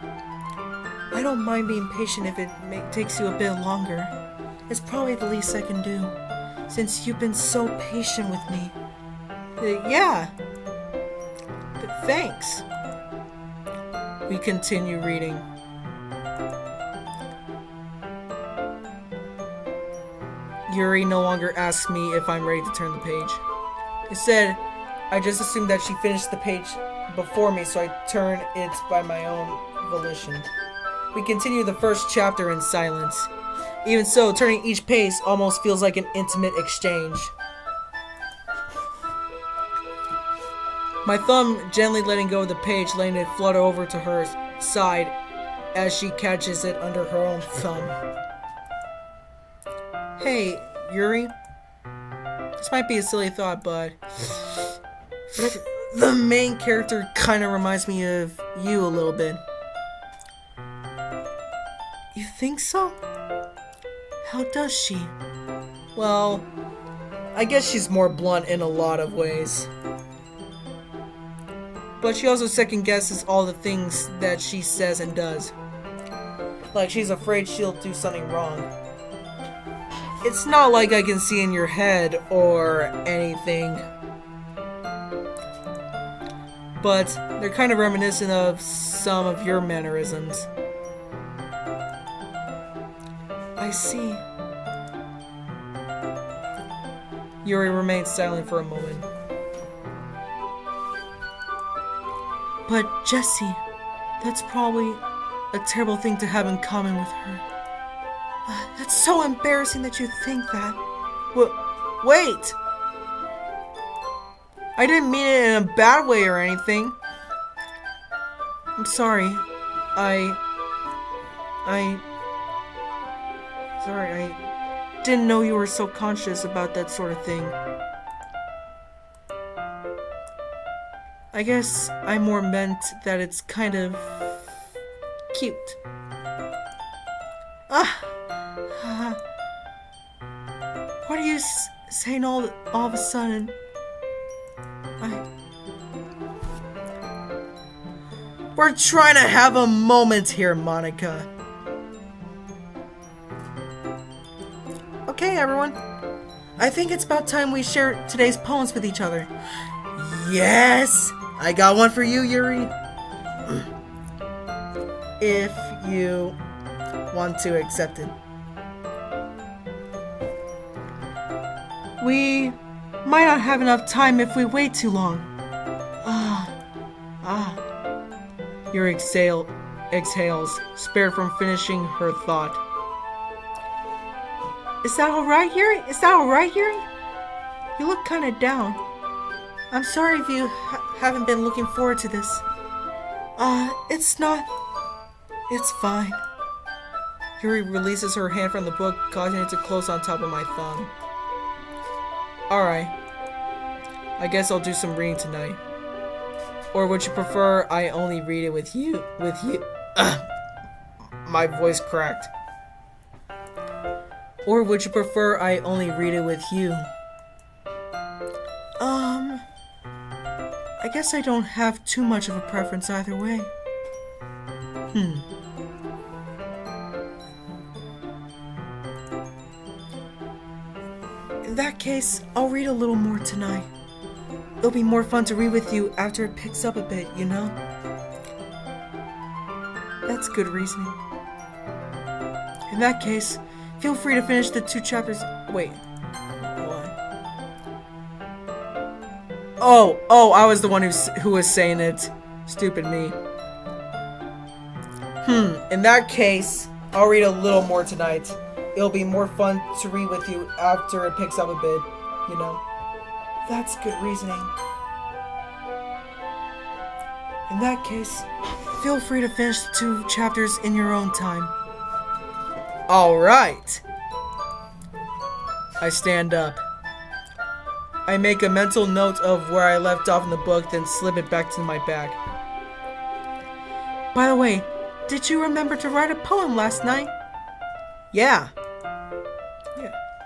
I don't mind being patient if it takes you a bit longer. It's probably the least I can do, since you've been so patient with me. Yeah. Thanks. We continue reading. Yuri no longer asks me if I'm ready to turn the page. Instead, I just assume that she finished the page before me, so I turn it by my own volition. We continue the first chapter in silence. Even so, turning each page almost feels like an intimate exchange. My thumb gently letting go of the page, letting it flutter over to her side as she catches it under her own thumb. Hey, Yuri. This might be a silly thought, but The main character kind of reminds me of you a little bit. You think so? How does she? Well, I guess she's more blunt in a lot of ways. But she also second guesses all the things that she says and does. Like she's afraid she'll do something wrong. It's not like I can see in your head or anything. But they're kind of reminiscent of some of your mannerisms. I see. Yuri remained silent for a moment. But Jessie, that's probably a terrible thing to have in common with her. That's so embarrassing that you think that. Wait! I didn't mean it in a bad way or anything. I'm sorry. Sorry, I didn't know you were so conscious about that sort of thing. I guess I more meant that it's kind of cute. What are you saying all of a sudden? We're trying to have a moment here, Monica. Okay, everyone. I think it's about time we share today's poems with each other. Yes! I got one for you, Yuri. If you want to accept it. We might not have enough time if we wait too long. Yuri exhales, spared from finishing her thought. Is that alright, Yuri? Is that alright, Yuri? You look kinda down. I'm sorry if you haven't been looking forward to this. It's not... It's fine. Yuri releases her hand from the book, causing it to close on top of my thumb. Alright. I guess I'll do some reading tonight. Or would you prefer I only read it with you? My voice cracked. Or would you prefer I only read it with you? I guess I don't have too much of a preference either way. In that case, I'll read a little more tonight. It'll be more fun to read with you after it picks up a bit, you know? That's good reasoning. In that case, feel free to finish the 2 chapters. Wait. What? Oh, I was the one who was saying it. Stupid me. In that case, I'll read a little more tonight. It'll be more fun to read with you after it picks up a bit, you know? That's good reasoning. In that case, feel free to finish the 2 chapters in your own time. Alright! I stand up. I make a mental note of where I left off in the book, then slip it back to my bag. By the way, did you remember to write a poem last night? Yeah.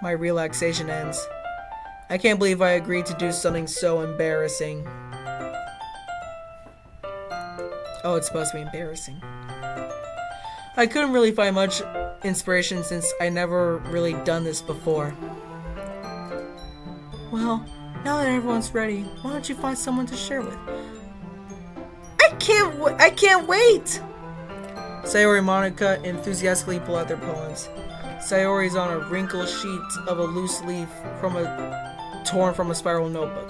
My relaxation ends. I can't believe I agreed to do something so embarrassing. Oh, it's supposed to be embarrassing. I couldn't really find much inspiration since I never really done this before. Well, now that everyone's ready, why don't you find someone to share with? I can't wait! Sayori and Monica enthusiastically pull out their poems. Sayori's on a wrinkled sheet of a loose leaf torn from a spiral notebook.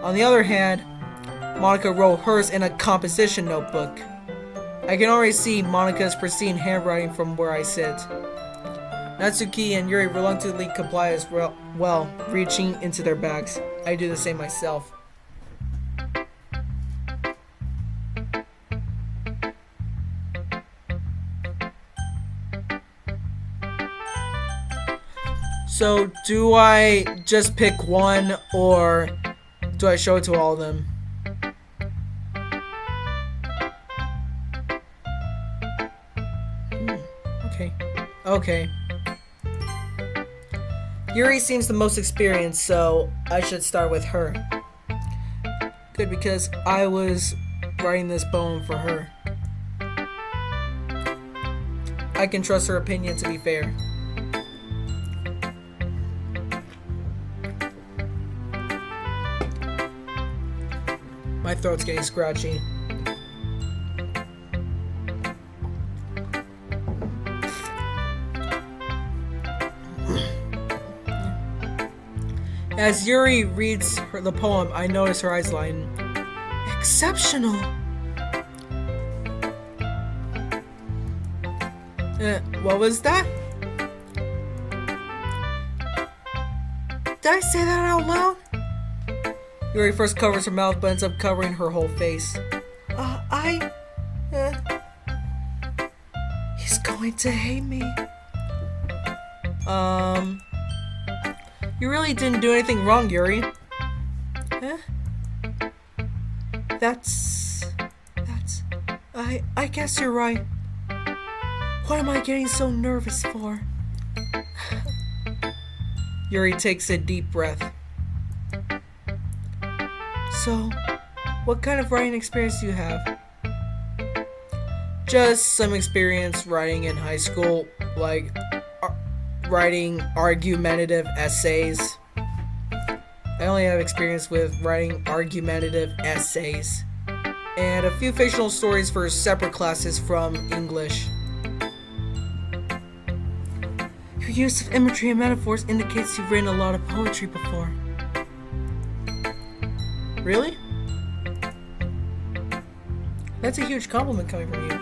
On the other hand, Monica wrote hers in a composition notebook. I can already see Monica's pristine handwriting from where I sit. Natsuki and Yuri reluctantly comply as well, reaching into their bags. I do the same myself. So, do I just pick one, or Do I show it to all of them? Okay. Okay. Yuri seems the most experienced, so I should start with her. Good, because I was writing this poem for her. I can trust her opinion to be fair. My throat's getting scratchy. As Yuri reads the poem, I notice her eyes lighten. Exceptional! What was that? Did I say that out loud? Yuri first covers her mouth, but ends up covering her whole face. He's going to hate me. You really didn't do anything wrong, Yuri. I guess you're right. What am I getting so nervous for? Yuri takes a deep breath. So, what kind of writing experience do you have? Just some experience writing in high school, like writing argumentative essays. I only have experience with writing argumentative essays and a few fictional stories for separate classes from English. Your use of imagery and metaphors indicates you've written a lot of poetry before. Really? That's a huge compliment coming from you.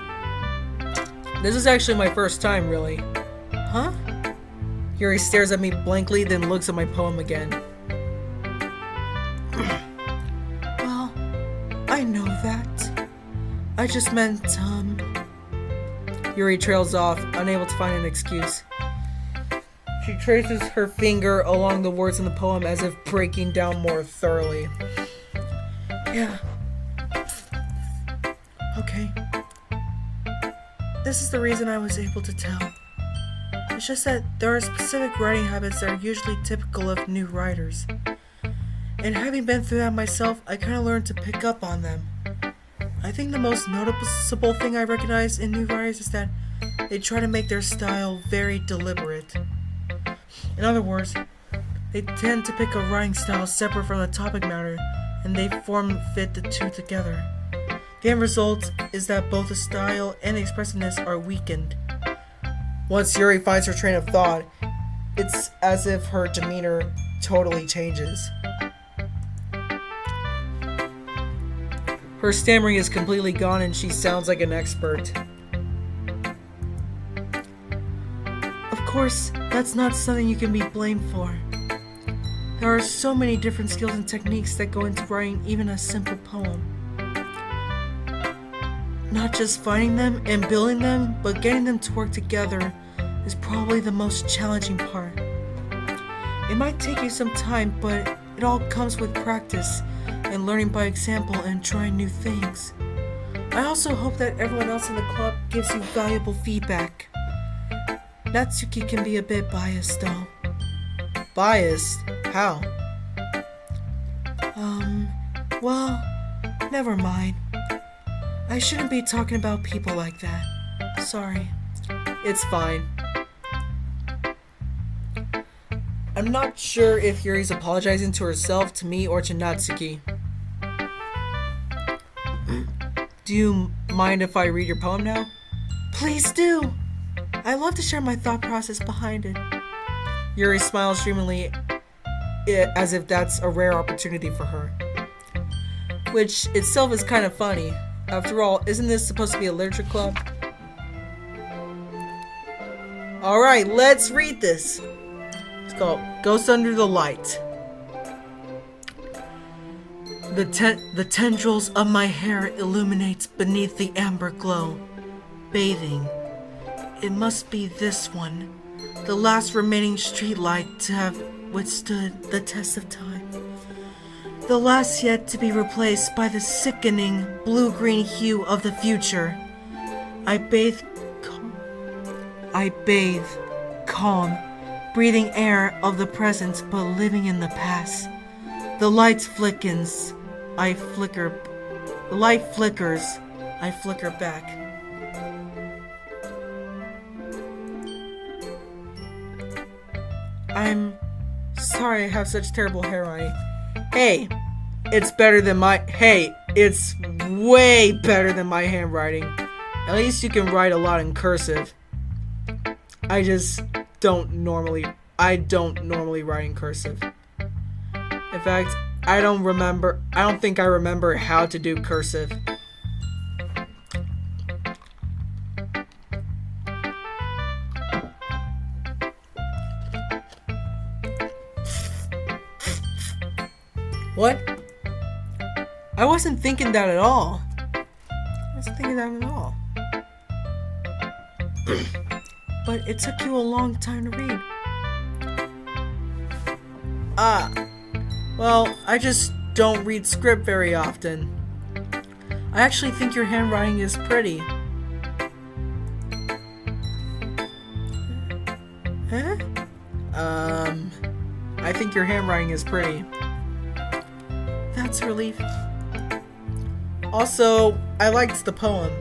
This is actually my first time, really. Huh? Yuri stares at me blankly, then looks at my poem again. Well, I know that. I just meant, Yuri trails off, unable to find an excuse. She traces her finger along the words in the poem as if breaking down more thoroughly. Yeah. Okay. This is the reason I was able to tell. It's just that there are specific writing habits that are usually typical of new writers. And having been through that myself, I kind of learned to pick up on them. I think the most noticeable thing I recognize in new writers is that they try to make their style very deliberate. In other words, they tend to pick a writing style separate from the topic matter, and they fit the two together. The end result is that both the style and the expressiveness are weakened. Once Yuri finds her train of thought, it's as if her demeanor totally changes. Her stammering is completely gone and she sounds like an expert. Of course, that's not something you can be blamed for. There are so many different skills and techniques that go into writing even a simple poem. Not just finding them and building them, but getting them to work together is probably the most challenging part. It might take you some time, but it all comes with practice and learning by example and trying new things. I also hope that everyone else in the club gives you valuable feedback. Natsuki can be a bit biased though. Biased? How? Well, never mind. I shouldn't be talking about people like that. Sorry. It's fine. I'm not sure if Yuri's apologizing to herself, to me, or to Natsuki. Do you mind if I read your poem now? Please do! I love to share my thought process behind it. Yuri smiles dreamily, as if that's a rare opportunity for her. Which itself is kind of funny. After all, isn't this supposed to be a literature club? Alright, let's read this. It's called Ghost Under the Light. The tendrils of my hair illuminates beneath the amber glow, bathing. It must be this one, the last remaining streetlight to have withstood the test of time. the last yet to be replaced by the sickening blue-green hue of the future. I bathe calm, breathing air of the present but living in the past. The light flickers, I flicker. The light flickers, I flicker back. I'm sorry I have such terrible handwriting. Hey, it's way better than my handwriting. At least you can write a lot in cursive. I don't normally write in cursive. In fact, I don't think I remember how to do cursive. What? I wasn't thinking that at all. But it took you a long time to read. Well, I just don't read script very often. I actually think your handwriting is pretty. Huh? I think your handwriting is pretty. That's a relief. Also, I liked the poem.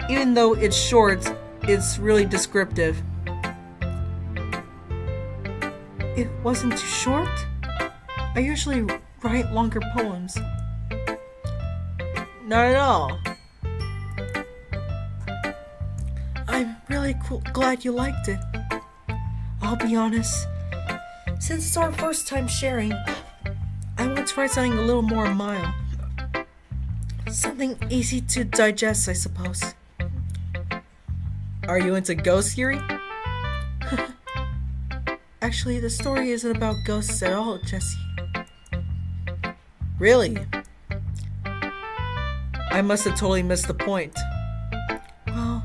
Even though it's short, it's really descriptive. It wasn't too short? I usually write longer poems. Not at all. I'm really glad you liked it. I'll be honest. Since it's our first time sharing, I want to write something a little more mild. Something easy to digest, I suppose. Are you into ghost theory? Actually, the story isn't about ghosts at all, Jesse. Really? I must have totally missed the point. Well,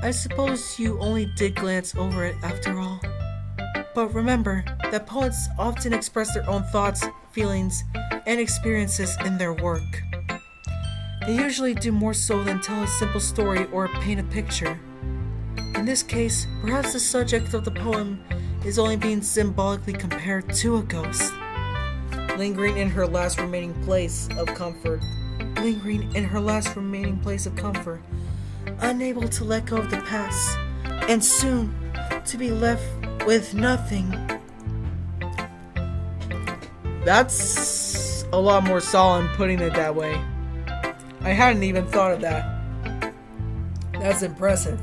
I suppose you only did glance over it after all. But remember that poets often express their own thoughts, feelings, and experiences in their work. They usually do more so than tell a simple story or paint a picture. In this case, perhaps the subject of the poem is only being symbolically compared to a ghost, lingering in her last remaining place of comfort, unable to let go of the past, and soon to be left with nothing. That's a lot more solid putting it that way. I hadn't even thought of that. That's impressive.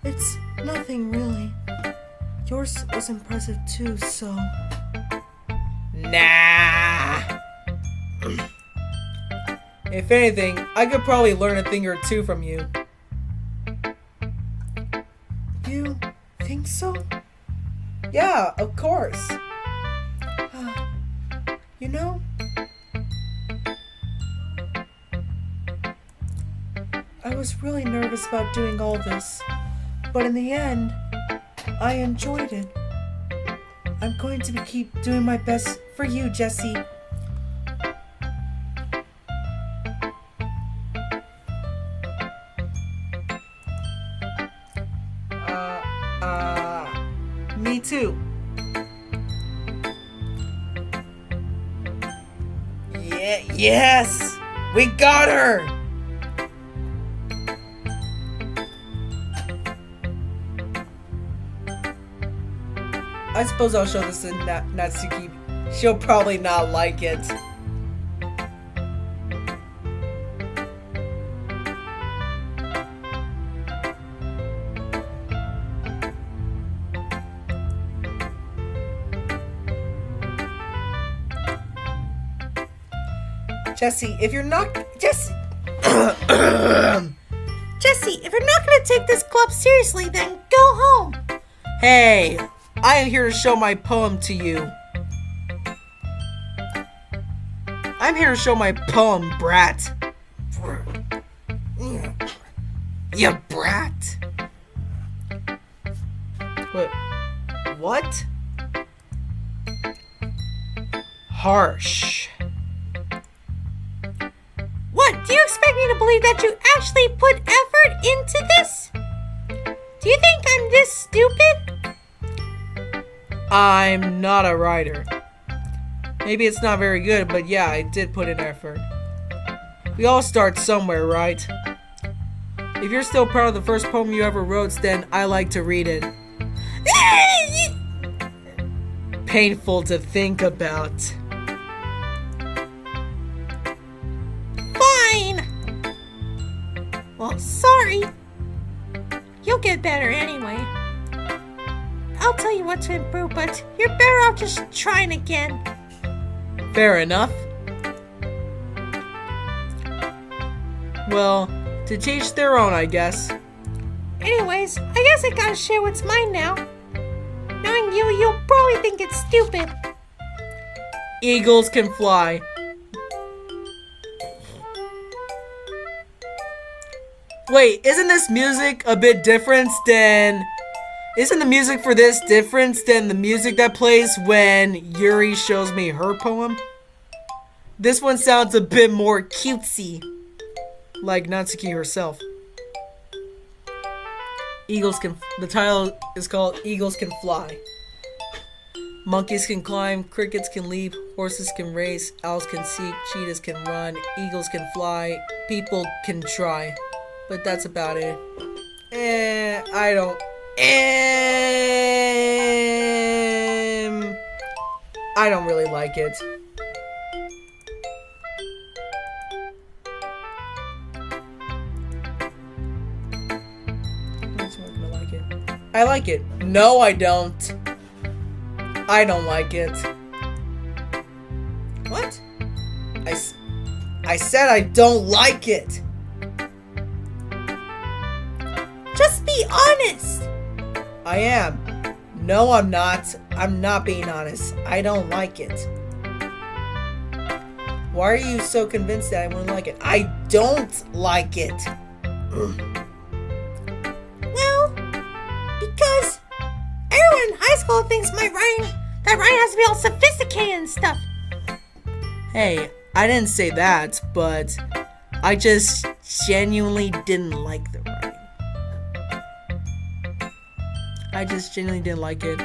It's nothing really. Yours was impressive too, so... Nah! If anything, I could probably learn a thing or two from you. You think so? Yeah, of course. You know, I was really nervous about doing all this, but in the end, I enjoyed it. I'm going to keep doing my best for you, Jesse. Me too. Yes! We got her! I suppose I'll show this to Natsuki. She'll probably not like it. Jesse, if you're not... Jesse, if you're not gonna take this club seriously, then go home. Hey, I am here to show my poem to you. I'm here to show my poem, brat. You brat. Wait, what? Harsh. What? Do you expect me to believe that you actually put effort into this? Do you think I'm this stupid? I'm not a writer. Maybe it's not very good, but yeah, I did put in effort. We all start somewhere, right? If you're still proud of the first poem you ever wrote, then I like to read it. Painful to think about. Fine. Well, sorry. You'll get better anyway. I'll tell you what to improve, but you're better off just trying again. Fair enough. Well, to teach their own, I guess. Anyways, I guess I gotta share what's mine now. Knowing you, you'll probably think it's stupid. Eagles can fly. Wait, isn't this music a bit different than... Isn't the music for this different than the music that plays when Yuri shows me her poem? This one sounds a bit more cutesy. Like Natsuki herself. The title is called Eagles Can Fly. Monkeys can climb, crickets can leap, horses can race, owls can seek, cheetahs can run, eagles can fly, people can try. But that's about it. I don't really like it. I like it. No, I don't. I don't like it. What? I said I don't like it. Just be honest. I am. No, I'm not. I'm not being honest. I don't like it. Why are you so convinced that I wouldn't like it? I don't like it. Well, because everyone in high school thinks that Ryan has to be all sophisticated and stuff. Hey, I didn't say that, but I just genuinely didn't like the writing. I just genuinely didn't like it.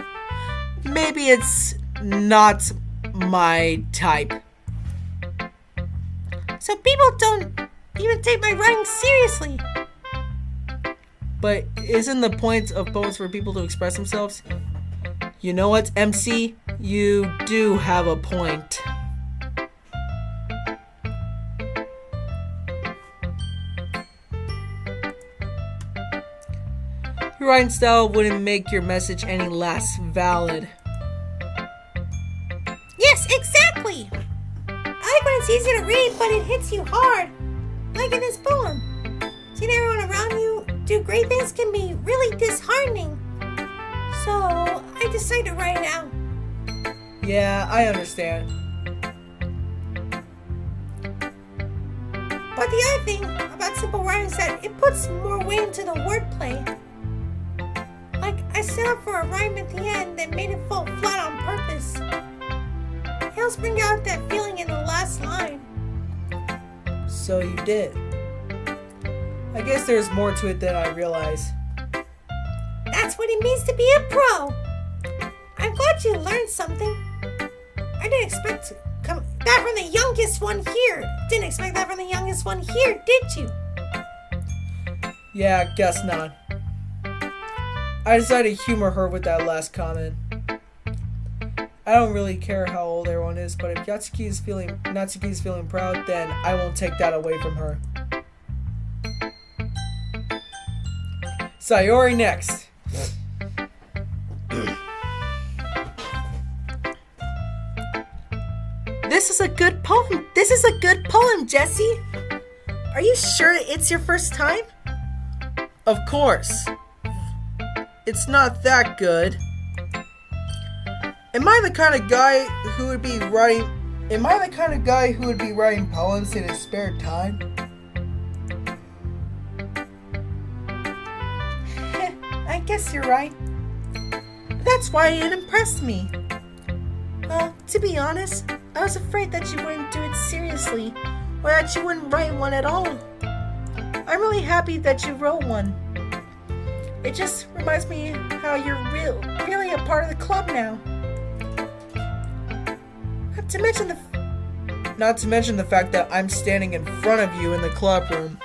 Maybe it's not my type. So people don't even take my writing seriously. But isn't the point of poems for people to express themselves? You know what, MC? You do have a point. Your writing style wouldn't make your message any less valid. Yes, exactly. I like when it's easy to read, but it hits you hard. Like in this poem. Seeing everyone around you do great things can be really disheartening. So I decided to write it out. Yeah, I understand. But the other thing about simple writing is that it puts more weight into the wordplay. Like, I set up for a rhyme at the end that made it fall flat on purpose. It helps bring out that feeling in the last line. So you did. I guess there's more to it than I realize. That's what it means to be a pro. I'm glad you learned something. I didn't expect that from the youngest one here. Didn't expect that from the youngest one here, did you? Yeah, guess not. I decided to humor her with that last comment. I don't really care how old everyone is, but if Natsuki is feeling proud, then I won't take that away from her. Sayori next. This is a good poem. This is a good poem, Jesse. Are you sure it's your first time? Of course. It's not that good. Am I the kind of guy who would be writing poems in his spare time? guess you're right. That's why it impressed me. To be honest, I was afraid that you wouldn't do it seriously, or that you wouldn't write one at all. I'm really happy that you wrote one. It just reminds me how you're really a part of the club now. Not to mention the fact that I'm standing in front of you in the club room.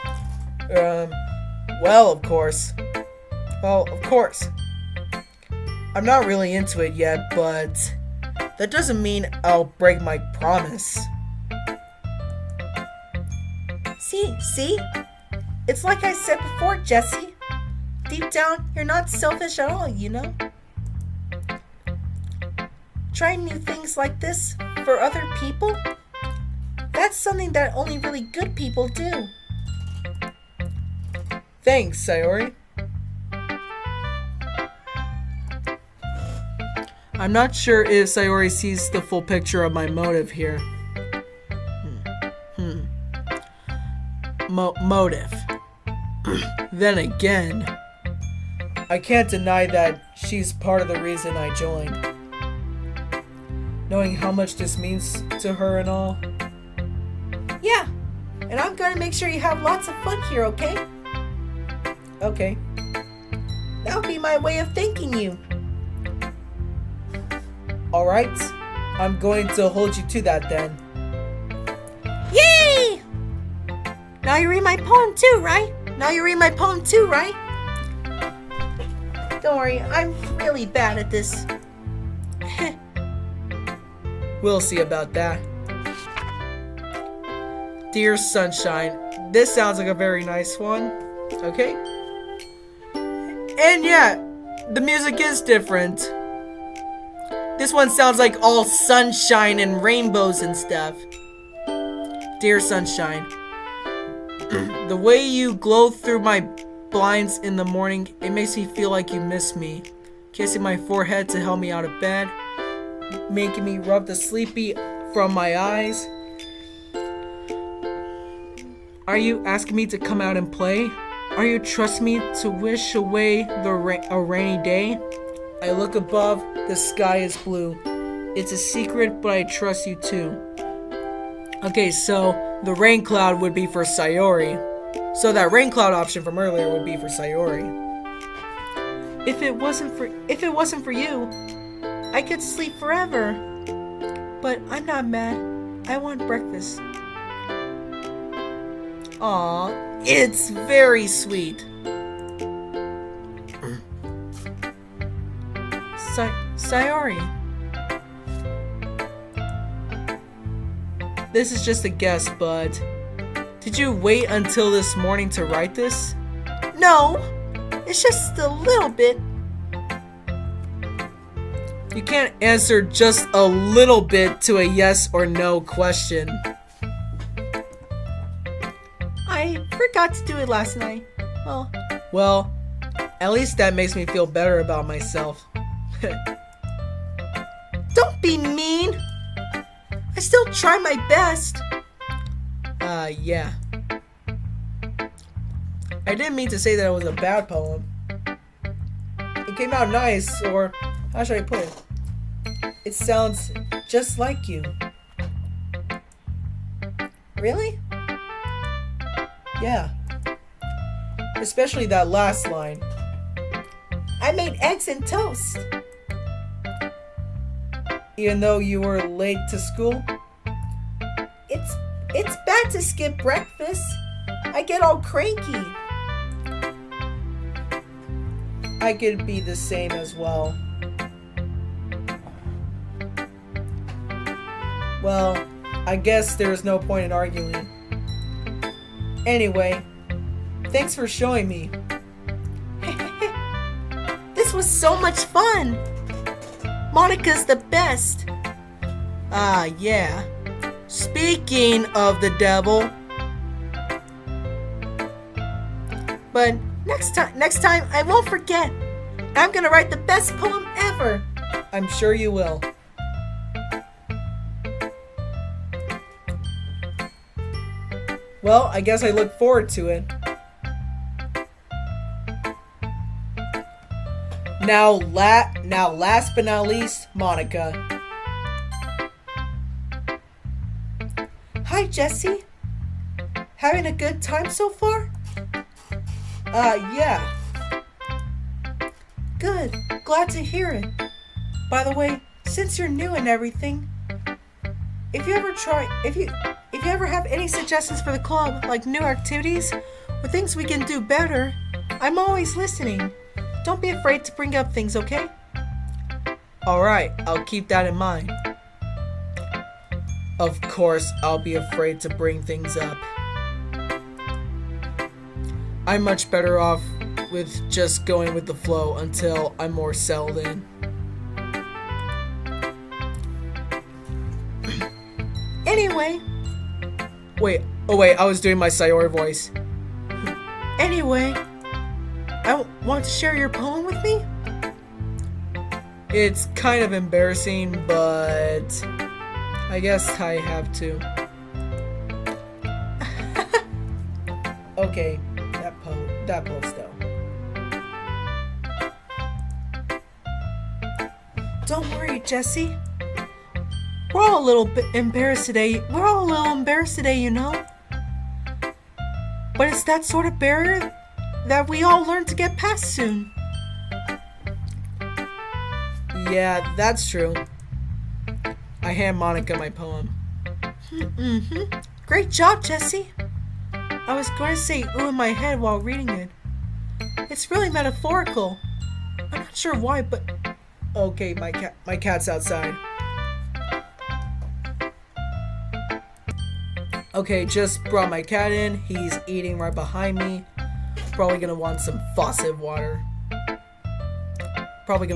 Well, of course. I'm not really into it yet, but that doesn't mean I'll break my promise. See? It's like I said before, Jesse. Deep down, you're not selfish at all, you know? Trying new things like this for other people? That's something that only really good people do. Thanks, Sayori. I'm not sure if Sayori sees the full picture of my motive here. Motive. Then again, I can't deny that she's part of the reason I joined. Knowing how much this means to her and all. Yeah, and I'm gonna make sure you have lots of fun here, okay? Okay. That would be my way of thanking you. Alright, I'm going to hold you to that then. Yay! Now you read my poem too, right? Don't worry, I'm really bad at this. We'll see about that. Dear Sunshine, this sounds like a very nice one. Okay? And yeah, the music is different. This one sounds like all sunshine and rainbows and stuff. Dear Sunshine, the way you glow through my blinds in the morning, it makes me feel like you miss me. Kissing my forehead to help me out of bed, making me rub the sleepy from my eyes. Are you asking me to come out and play? Are you trusting me to wish away a rainy day? I look above, the sky is blue. It's a secret, but I trust you too. Okay, so the rain cloud would be for Sayori. So that rain cloud option from earlier would be for Sayori. If it wasn't for you, I could sleep forever. But I'm not mad. I want breakfast. Aw, it's very sweet. Sayori. This is just a guess, but did you wait until this morning to write this? No, it's just a little bit. You can't answer just a little bit to a yes or no question. I forgot to do it last night. Well, at least that makes me feel better about myself. Don't be mean. I still try my best. Yeah. I didn't mean to say that it was a bad poem. It came out nice, or how should I put it? It sounds just like you. Really? Yeah. Especially that last line. I made eggs and toast. Even though you were late to school? It's bad to skip breakfast. I get all cranky. I could be the same as well. Well, I guess there's no point in arguing. Anyway, thanks for showing me. This was so much fun. Monica's the best. Yeah. Speaking of the devil. But next time I won't forget. I'm gonna write the best poem ever. I'm sure you will. Well, I guess I look forward to it. Now last but not least, Monica. Hi, Jesse. Having a good time so far? Yeah. Good. Glad to hear it. By the way, since you're new and everything, if you ever have any suggestions for the club, like new activities or things we can do better, I'm always listening. Don't be afraid to bring up things, okay? Alright, I'll keep that in mind. Of course, I'll be afraid to bring things up. I'm much better off with just going with the flow until I'm more settled in. Anyway, Wait, I was doing my Sayori voice. Anyway, I want to share your poem with me? It's kind of embarrassing, but I guess I have to. Okay, that pose though. Don't worry, Jesse. We're all a little embarrassed today, you know? But it's that sort of barrier that we all learn to get past soon. Yeah, that's true. I hand Monica my poem. Mm-hmm. Great job, Jesse. I was going to say ooh in my head while reading it. It's really metaphorical. I'm not sure why, but Okay, my cat's outside. Okay, just brought my cat in. He's eating right behind me. Probably gonna want some faucet water. Later.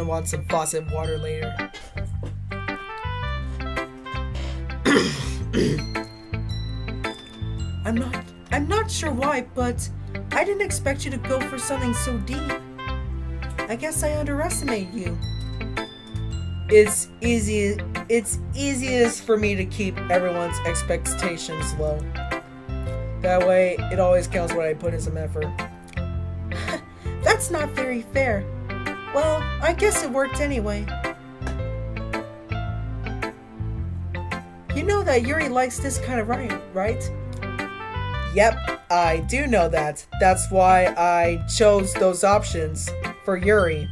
I'm not sure why, but I didn't expect you to go for something so deep. I guess I underestimated you. It's easiest for me to keep everyone's expectations low. That way, it always counts when I put in some effort. That's not very fair. Well, I guess it worked anyway. You know that Yuri likes this kind of writing, right? Yep, I do know that. That's why I chose those options for Yuri.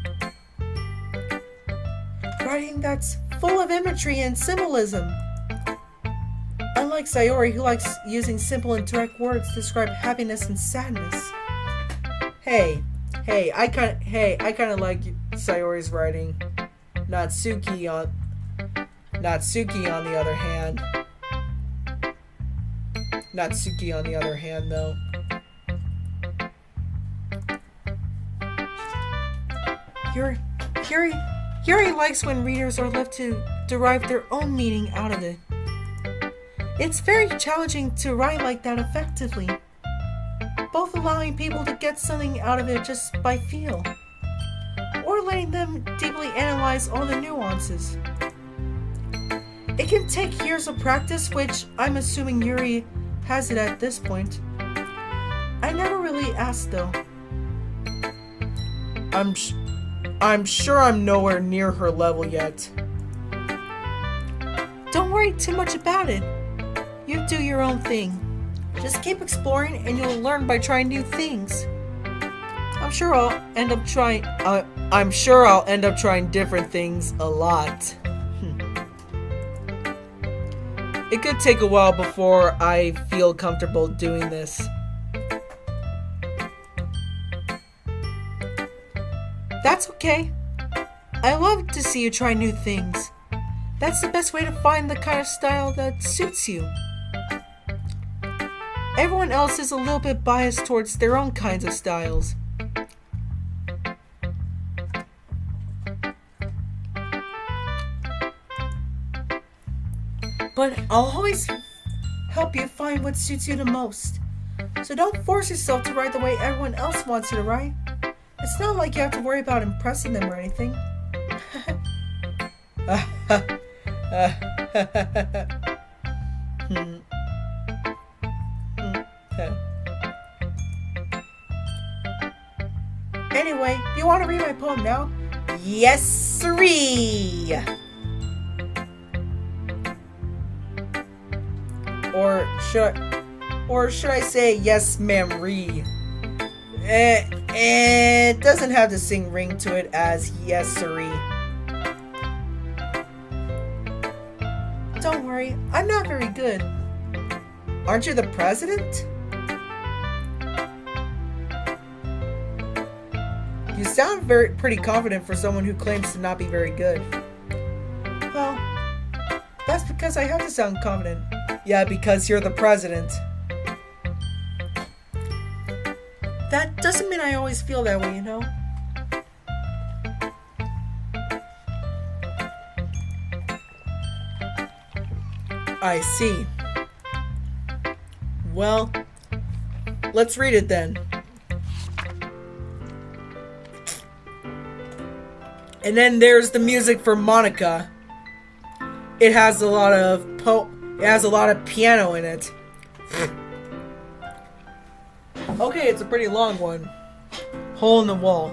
Writing that's full of imagery and symbolism. Unlike Sayori, who likes using simple and direct words to describe happiness and sadness. Hey, I kind of like Sayori's writing. Natsuki on the other hand. Though. Yuri likes when readers are left to derive their own meaning out of it. It's very challenging to write like that effectively, both allowing people to get something out of it just by feel, or letting them deeply analyze all the nuances. It can take years of practice, which I'm assuming Yuri has it at this point. I never really asked though. I'm sure I'm nowhere near her level yet. Don't worry too much about it. You do your own thing. Just keep exploring and you'll learn by trying new things. I'm sure I'll end up trying different things a lot. It could take a while before I feel comfortable doing this. That's okay. I love to see you try new things. That's the best way to find the kind of style that suits you. Everyone else is a little bit biased towards their own kinds of styles. But I'll always help you find what suits you the most. So don't force yourself to write the way everyone else wants you to write. It's not like you have to worry about impressing them or anything. Anyway, do you want to read my poem now? Yes, siree. Or should I say yes, ma'am-ree? It doesn't have the same ring to it as yes, siree. Don't worry, I'm not very good. Aren't you the president? You sound pretty confident for someone who claims to not be very good. Well, that's because I have to sound confident. Yeah, because you're the president. That doesn't mean I always feel that way, you know? I see. Well, let's read it then. And then there's the music for Monica. It has a lot of piano in it. Okay, it's a pretty long one. Hole in the wall.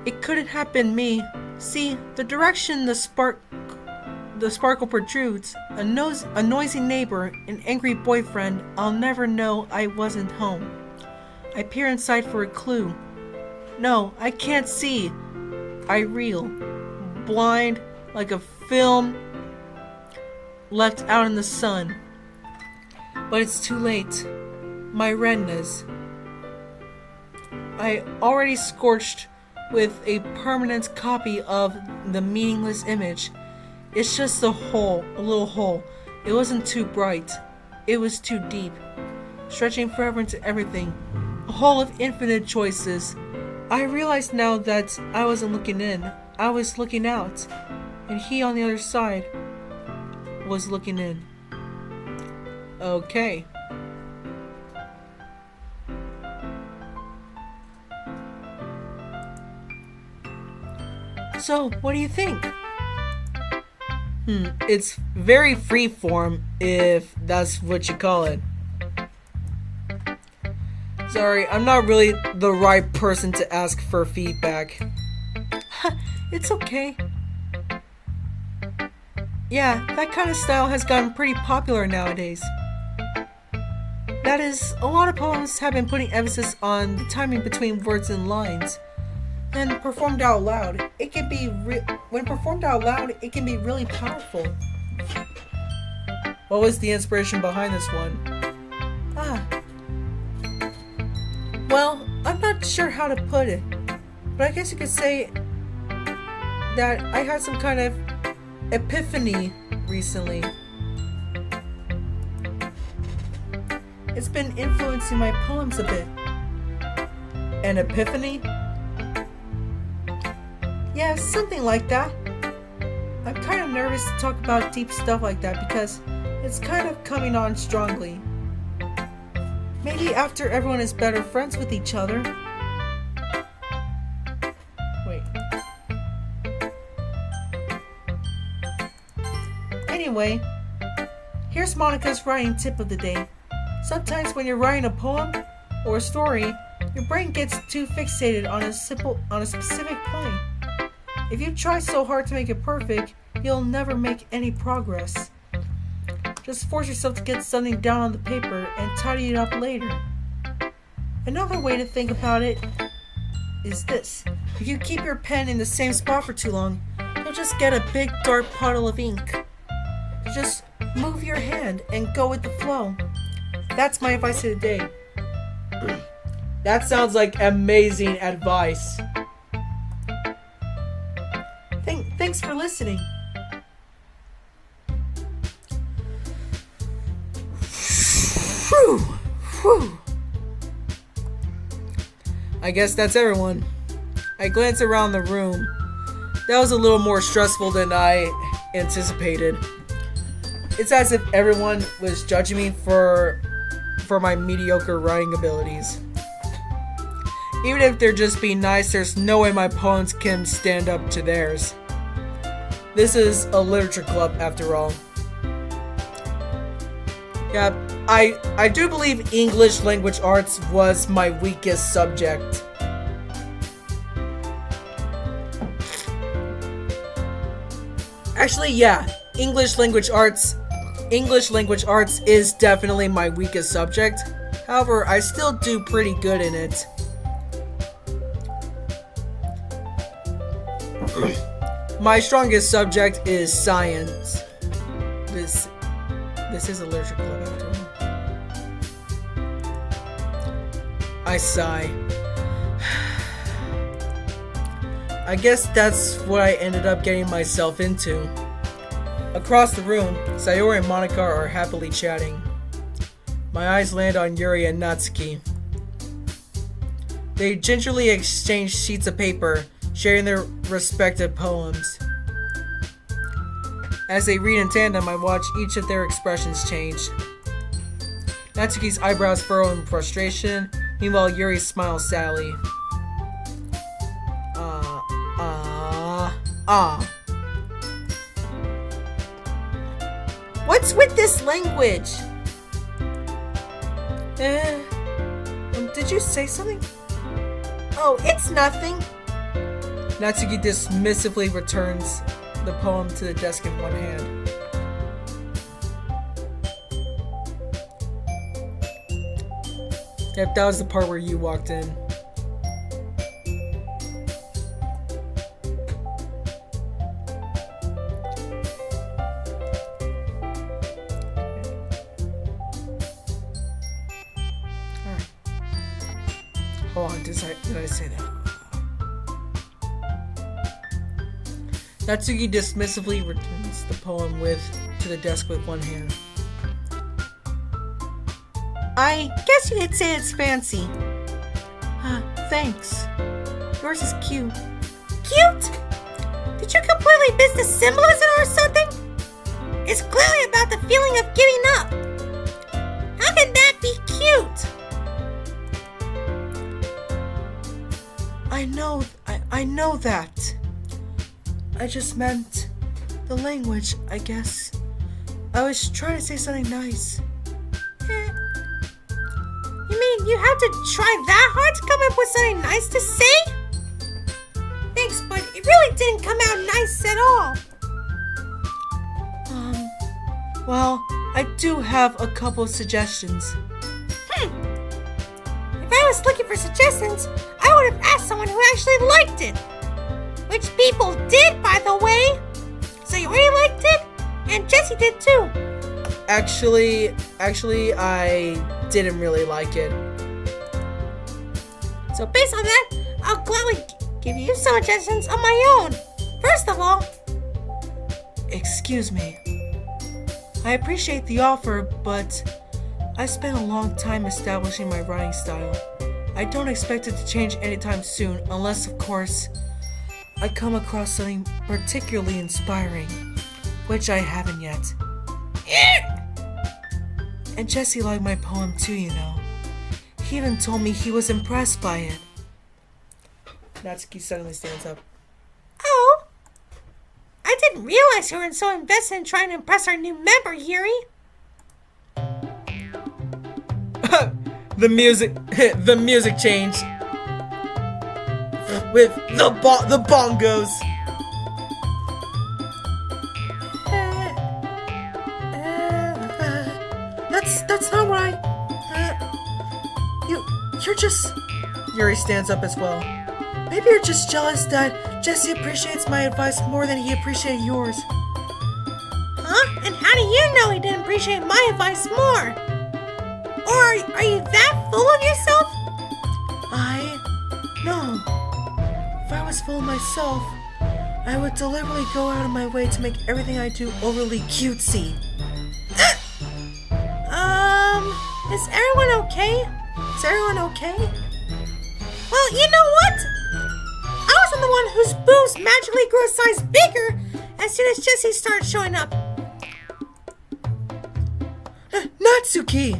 It couldn't have been me. See, the direction the sparkle protrudes, a noisy neighbor, an angry boyfriend, I'll never know I wasn't home. I peer inside for a clue. No, I can't see. I reel, blind like a film left out in the sun. But it's too late. My retinas. I already scorched with a permanent copy of the meaningless image. It's just a little hole. It wasn't too bright. It was too deep, stretching forever into everything. A hole of infinite choices. I realized now that I wasn't looking in. I was looking out. And he on the other side was looking in. Okay. So, what do you think? It's very freeform, if that's what you call it. Sorry, I'm not really the right person to ask for feedback. It's okay. Yeah, that kind of style has gotten pretty popular nowadays. That is, a lot of poems have been putting emphasis on the timing between words and lines. And performed out loud, it can be when performed out loud, it can be really powerful. What was the inspiration behind this one? Well, I'm not sure how to put it, but I guess you could say that I had some kind of epiphany recently. It's been influencing my poems a bit. An epiphany? Yeah, something like that. I'm kind of nervous to talk about deep stuff like that because it's kind of coming on strongly. Maybe after everyone is better friends with each other. Wait. Anyway, here's Monica's writing tip of the day. Sometimes when you're writing a poem or a story, your brain gets too fixated on a specific point. If you try so hard to make it perfect, you'll never make any progress. Just force yourself to get something down on the paper and tidy it up later. Another way to think about it is this. If you keep your pen in the same spot for too long, you'll just get a big dark puddle of ink. Just move your hand and go with the flow. That's my advice of the day. That sounds like amazing advice. Thanks for listening. Whew. I guess that's everyone. I glanced around the room. That was a little more stressful than I anticipated. It's as if everyone was judging me for my mediocre writing abilities. Even if they're just being nice, there's no way my poems can stand up to theirs. This is a literature club after all. Yeah, I do believe English language arts was my weakest subject. Actually, yeah. English language arts is definitely my weakest subject. However, I still do pretty good in it. My strongest subject is science. This is a literature club after all. I sigh. I guess that's what I ended up getting myself into. Across the room, Sayori and Monica are happily chatting. My eyes land on Yuri and Natsuki. They gingerly exchange sheets of paper, sharing their respective poems. As they read in tandem, I watch each of their expressions change. Natsuki's eyebrows furrow in frustration, meanwhile Yuri smiles sadly. What's with this language? Did you say something? Oh, it's nothing. Natsuki dismissively returns the poem to the desk in one hand. Yep, that was the part where you walked in. Alright. Hold on, did I say that? Natsuki dismissively returns the poem to the desk with one hand. I guess you could say it's fancy. Thanks. Yours is cute. Cute? Did you completely miss the symbolism or something? It's clearly about the feeling of giving up. How can that be cute? I know that. I just meant the language, I guess. I was trying to say something nice. You mean you had to try that hard to come up with something nice to say? Thanks, but it really didn't come out nice at all. Well, I do have a couple of suggestions. If I was looking for suggestions, I would have asked someone who actually liked it. Which people did, by the way. So you already liked it? And Jessie did too. Actually, I didn't really like it. So based on that, I'll gladly give you some suggestions on my own. First of all... Excuse me. I appreciate the offer, but I spent a long time establishing my writing style. I don't expect it to change anytime soon, unless, of course, I come across something particularly inspiring, which I haven't yet. And Jesse liked my poem too, you know. He even told me he was impressed by it. Natsuki suddenly stands up. Oh? I didn't realize you were so invested in trying to impress our new member, Yuri. The music changed. With the bongos. That's not what you're just... Yuri stands up as well. Maybe you're just jealous that Jesse appreciates my advice more than he appreciated yours. Huh? And how do you know he didn't appreciate my advice more? Or are you that full of yourself? No. If I was full of myself, I would deliberately go out of my way to make everything I do overly cutesy. Is everyone okay? Is everyone okay? Well, you know what? I wasn't the one whose boobs magically grew a size bigger as soon as Jessie started showing up. Natsuki!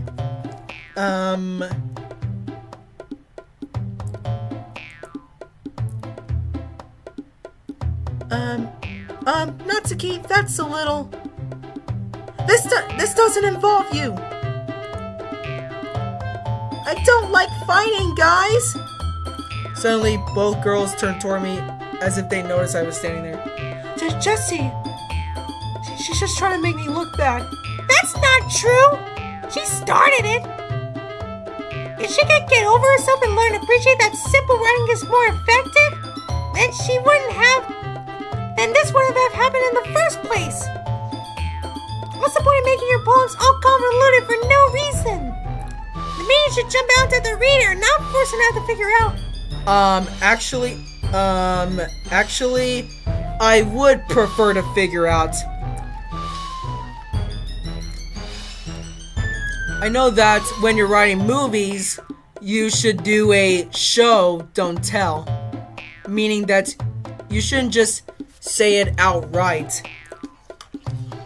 Natsuki, that's a little... This doesn't involve you. I don't like fighting, guys! Suddenly, both girls turned toward me as if they noticed I was standing there. Jessie, she's just trying to make me look bad. That's not true. She started it. If she could get over herself and learn to appreciate that simple writing is more effective, then this wouldn't have happened in the first place. What's the point of making your poems all convoluted for no reason? The meaning should jump out to the reader, not force them to figure out. Actually, I would prefer to figure out. I know that when you're writing movies, you should do a show, don't tell. Meaning that you shouldn't just say it outright.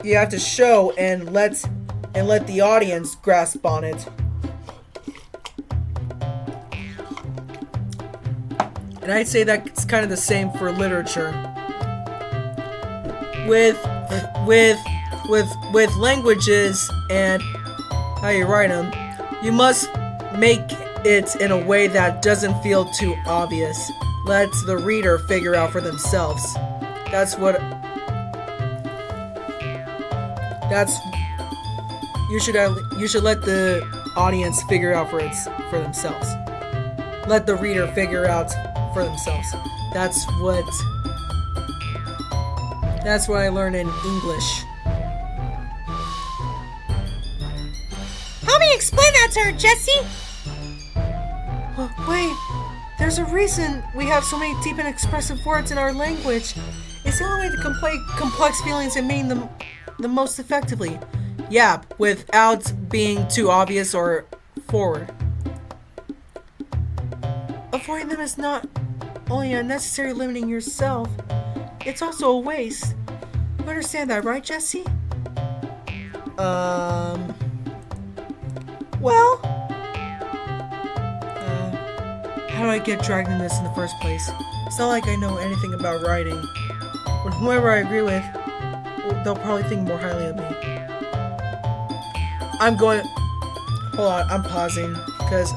You have to show and let the audience grasp on it. And I'd say that's kind of the same for literature. With languages and how you write them, you must make it in a way that doesn't feel too obvious. Let the reader figure out for themselves. You should let the audience figure out for themselves. Let the reader figure out for themselves. That's what I learned in English. Help me explain that to her, Jessie. Wait, there's a reason we have so many deep and expressive words in our language. It's the only way to convey complex feelings and mean them the most effectively. Yeah, without being too obvious or forward. Avoiding them is not only unnecessary, limiting yourself, it's also a waste. You understand that, right, Jessie? Well, how do I get dragged in this in the first place? It's not like I know anything about writing. When whoever I agree with, they'll probably think more highly of me. Hold on, I'm pausing, because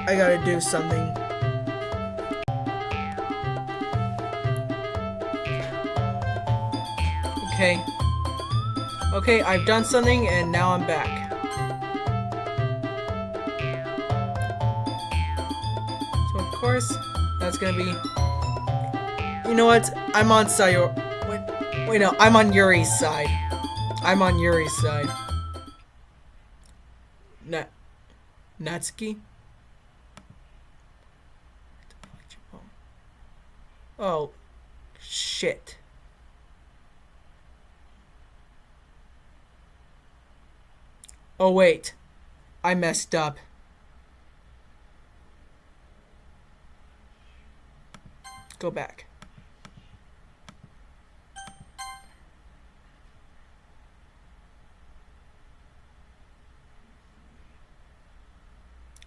I gotta do something. Okay, I've done something, and now I'm back. So, of course, that's gonna be... You know what? I'm on Sayo... Wait, no, I'm on Yuri's side. Natsuki? Oh, shit. Oh, wait. I messed up. Go back.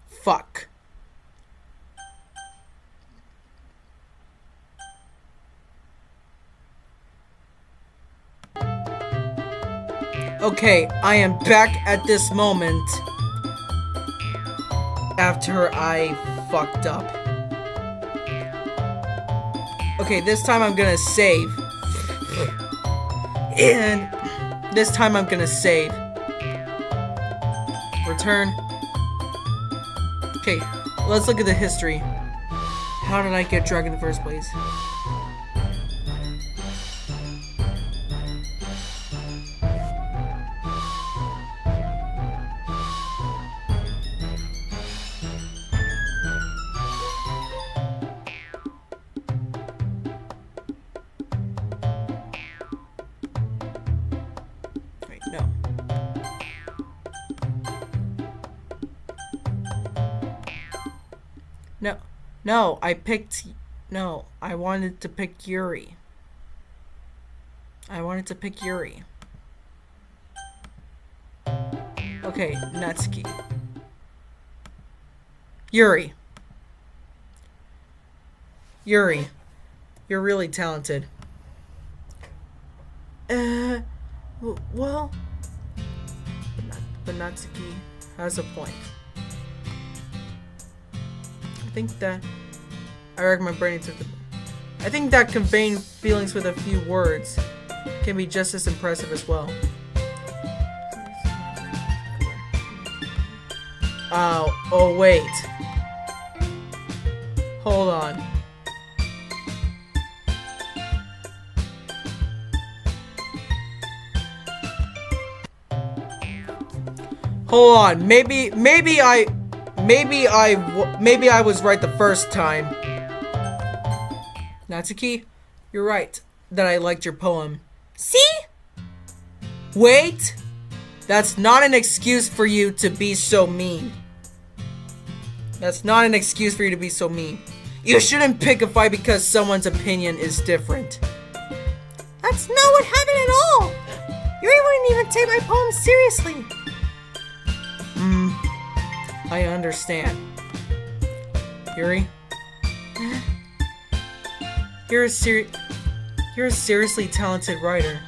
Fuck. Okay, I am back at this moment after I fucked up. Okay, this time I'm gonna save. And this time I'm gonna save. Return. Okay, let's look at the history. How did I get dragged in the first place? Wait, no. No, I wanted to pick Yuri. Okay, Natsuki. Yuri, you're really talented. Well, but Natsuki has a point. I think that conveying feelings with a few words can be just as impressive as well. Oh wait. Hold on. Hold on. Maybe I was right the first time. Natsuki, you're right that I liked your poem. See? Wait! That's not an excuse for you to be so mean. That's not an excuse for you to be so mean. You shouldn't pick a fight because someone's opinion is different. That's not what happened at all. Yuri wouldn't even take my poem seriously. I understand. Yuri? You're a seriously talented writer.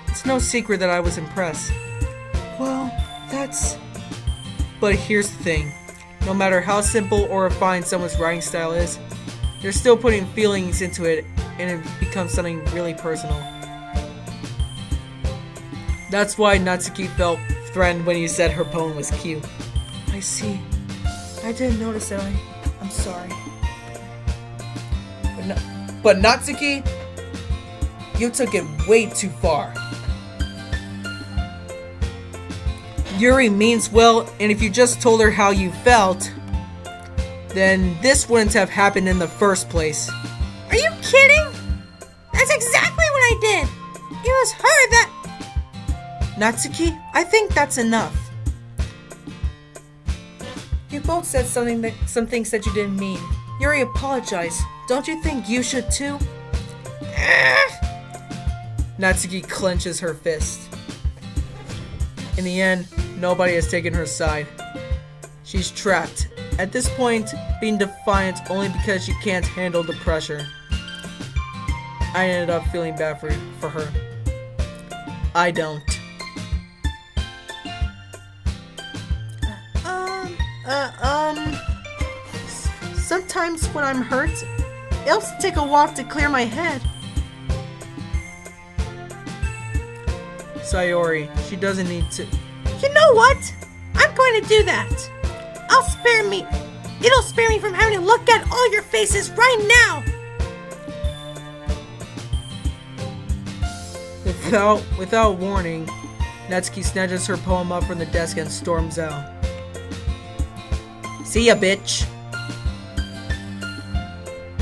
It's no secret that I was impressed. Well, But here's the thing. No matter how simple or refined someone's writing style is, they're still putting feelings into it, and it becomes something really personal. That's why Natsuki felt threatened when you said her poem was cute. I see. I didn't notice that. I'm sorry. But Natsuki, you took it way too far. Yuri means well, and if you just told her how you felt, then this wouldn't have happened in the first place. Are you kidding? That's exactly what I did. It was her that... Natsuki, I think that's enough. You both said some things that you didn't mean. Yuri apologized. Don't you think you should too? Natsuki clenches her fist. In the end, nobody has taken her side. She's trapped. At this point, being defiant only because she can't handle the pressure. I ended up feeling bad for her. I don't. Sometimes when I'm hurt, it helps to take a walk to clear my head. Sayori, she doesn't need to. You know what? I'm going to do that. It'll spare me from having to look at all your faces right now. Without warning, Natsuki snatches her poem up from the desk and storms out. See ya, bitch.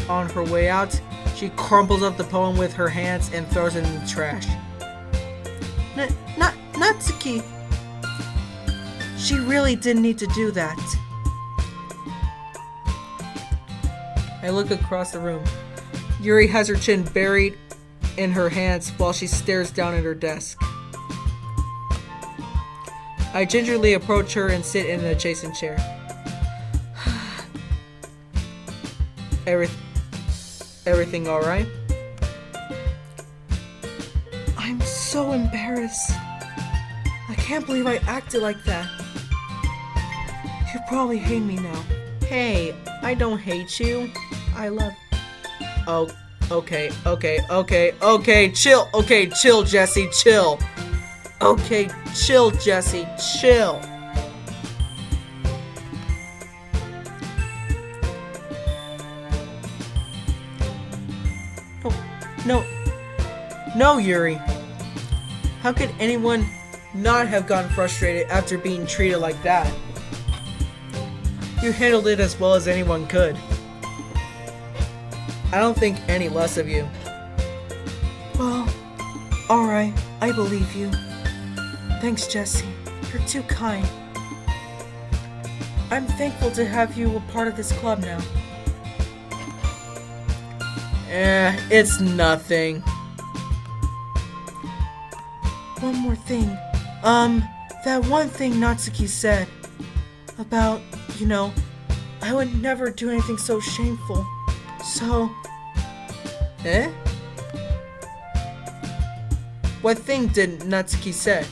On her way out, she crumples up the poem with her hands and throws it in the trash. Natsuki. She really didn't need to do that. I look across the room. Yuri has her chin buried in her hands while she stares down at her desk. I gingerly approach her and sit in an adjacent chair. Everything alright? I'm so embarrassed. I can't believe I acted like that. You probably hate me now. Hey, I don't hate you. I love... Oh, okay, chill. Okay, chill, Jesse, chill. Okay, chill, Jesse, chill. No, Yuri. How could anyone not have gotten frustrated after being treated like that? You handled it as well as anyone could. I don't think any less of you. Well, alright, I believe you. Thanks, Jesse. You're too kind. I'm thankful to have you a part of this club now. It's nothing. One more thing. That one thing Natsuki said about, I would never do anything so shameful. So... What thing did Natsuki say?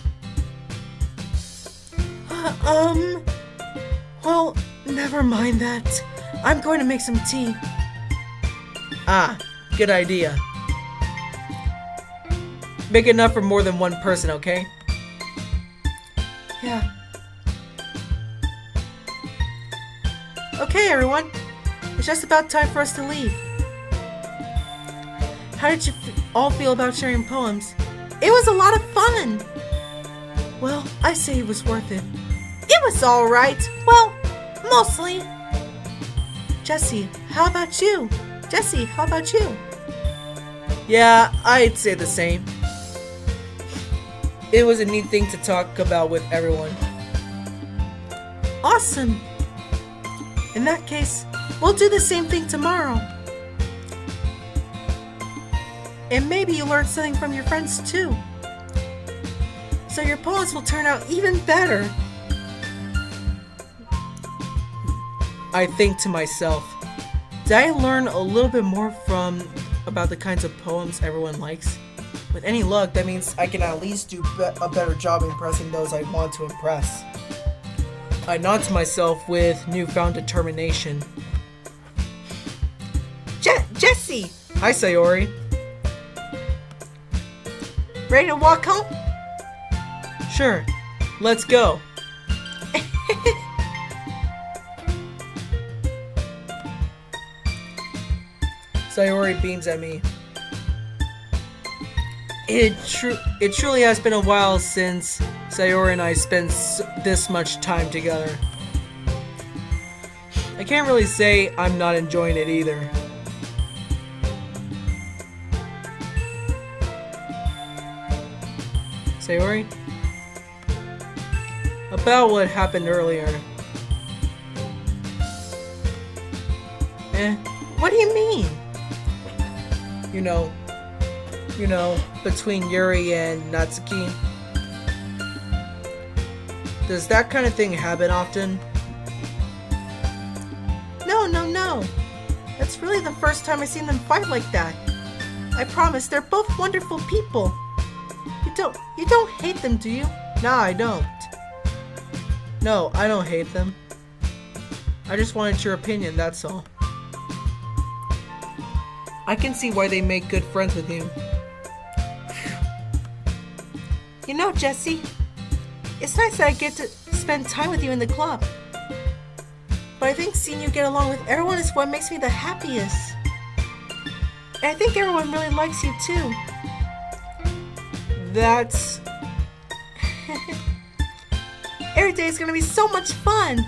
Well, never mind that. I'm going to make some tea. Ah, good idea. Make enough for more than one person, okay? Yeah. Okay, everyone. It's just about time for us to leave. How did you all feel about sharing poems? It was a lot of fun. Well, I say it was worth it. It was alright. Well, mostly. Jesse, how about you? Yeah, I'd say the same. It was a neat thing to talk about with everyone. Awesome. In that case, we'll do the same thing tomorrow. And maybe you learn something from your friends too. So your poems will turn out even better. I think to myself, did I learn a little bit more about the kinds of poems everyone likes? With any luck, that means I can at least do a better job impressing those I want to impress. I nod to myself with newfound determination. Jesse! Hi, Sayori. Ready to walk home? Sure, let's go. Sayori beams at me. It truly has been a while since Sayori and I spent this much time together. I can't really say I'm not enjoying it either. Sayori? About what happened earlier. What do you mean? You know, between Yuri and Natsuki. Does that kind of thing happen often? No. That's really the first time I've seen them fight like that. I promise, they're both wonderful people. You don't hate them, do you? Nah, I don't. No, I don't hate them. I just wanted your opinion, that's all. I can see why they make good friends with you. You know, Jesse, it's nice that I get to spend time with you in the club. But I think seeing you get along with everyone is what makes me the happiest. And I think everyone really likes you too. That's... Every day is gonna be so much fun.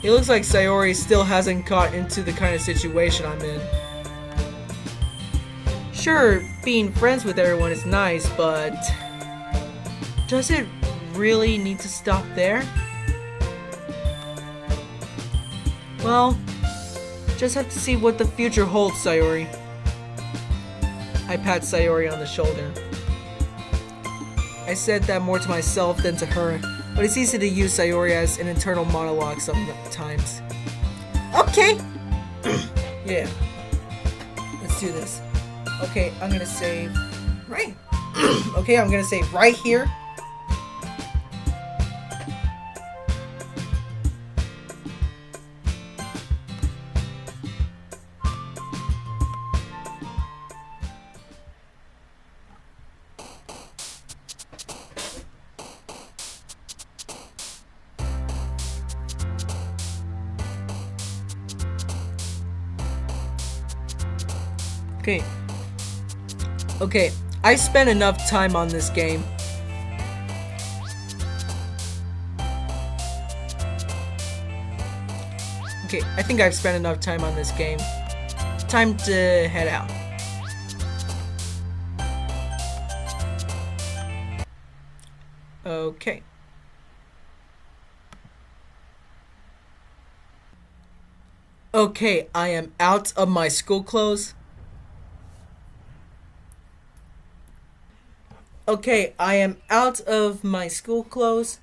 It looks like Sayori still hasn't caught into the kind of situation I'm in. Sure, being friends with everyone is nice, but... does it really need to stop there? Well, just have to see what the future holds, Sayori. I pat Sayori on the shoulder. I said that more to myself than to her, but it's easy to use Sayori as an internal monologue sometimes. Okay. Yeah. Let's do this. Okay, I'm gonna save right. Okay, I'm gonna save right here. Okay, I spent enough time on this game. Okay, I think I've spent enough time on this game. Time to head out. Okay. Okay, I am out of my school clothes. Okay, I am out of my school clothes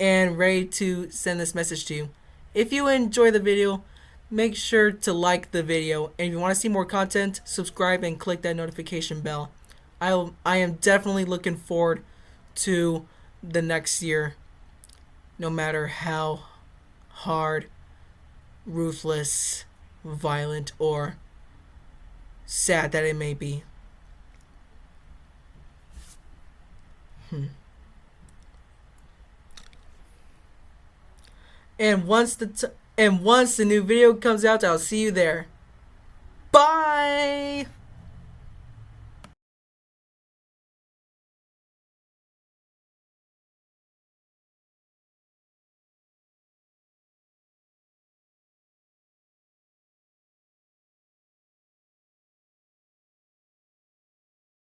and ready to send this message to you. If you enjoy the video, make sure to like the video. And if you want to see more content, subscribe and click that notification bell. I am definitely looking forward to the next year, no matter how hard ruthless, violent, or sad that it may be. And once the new video comes out, I'll see you there.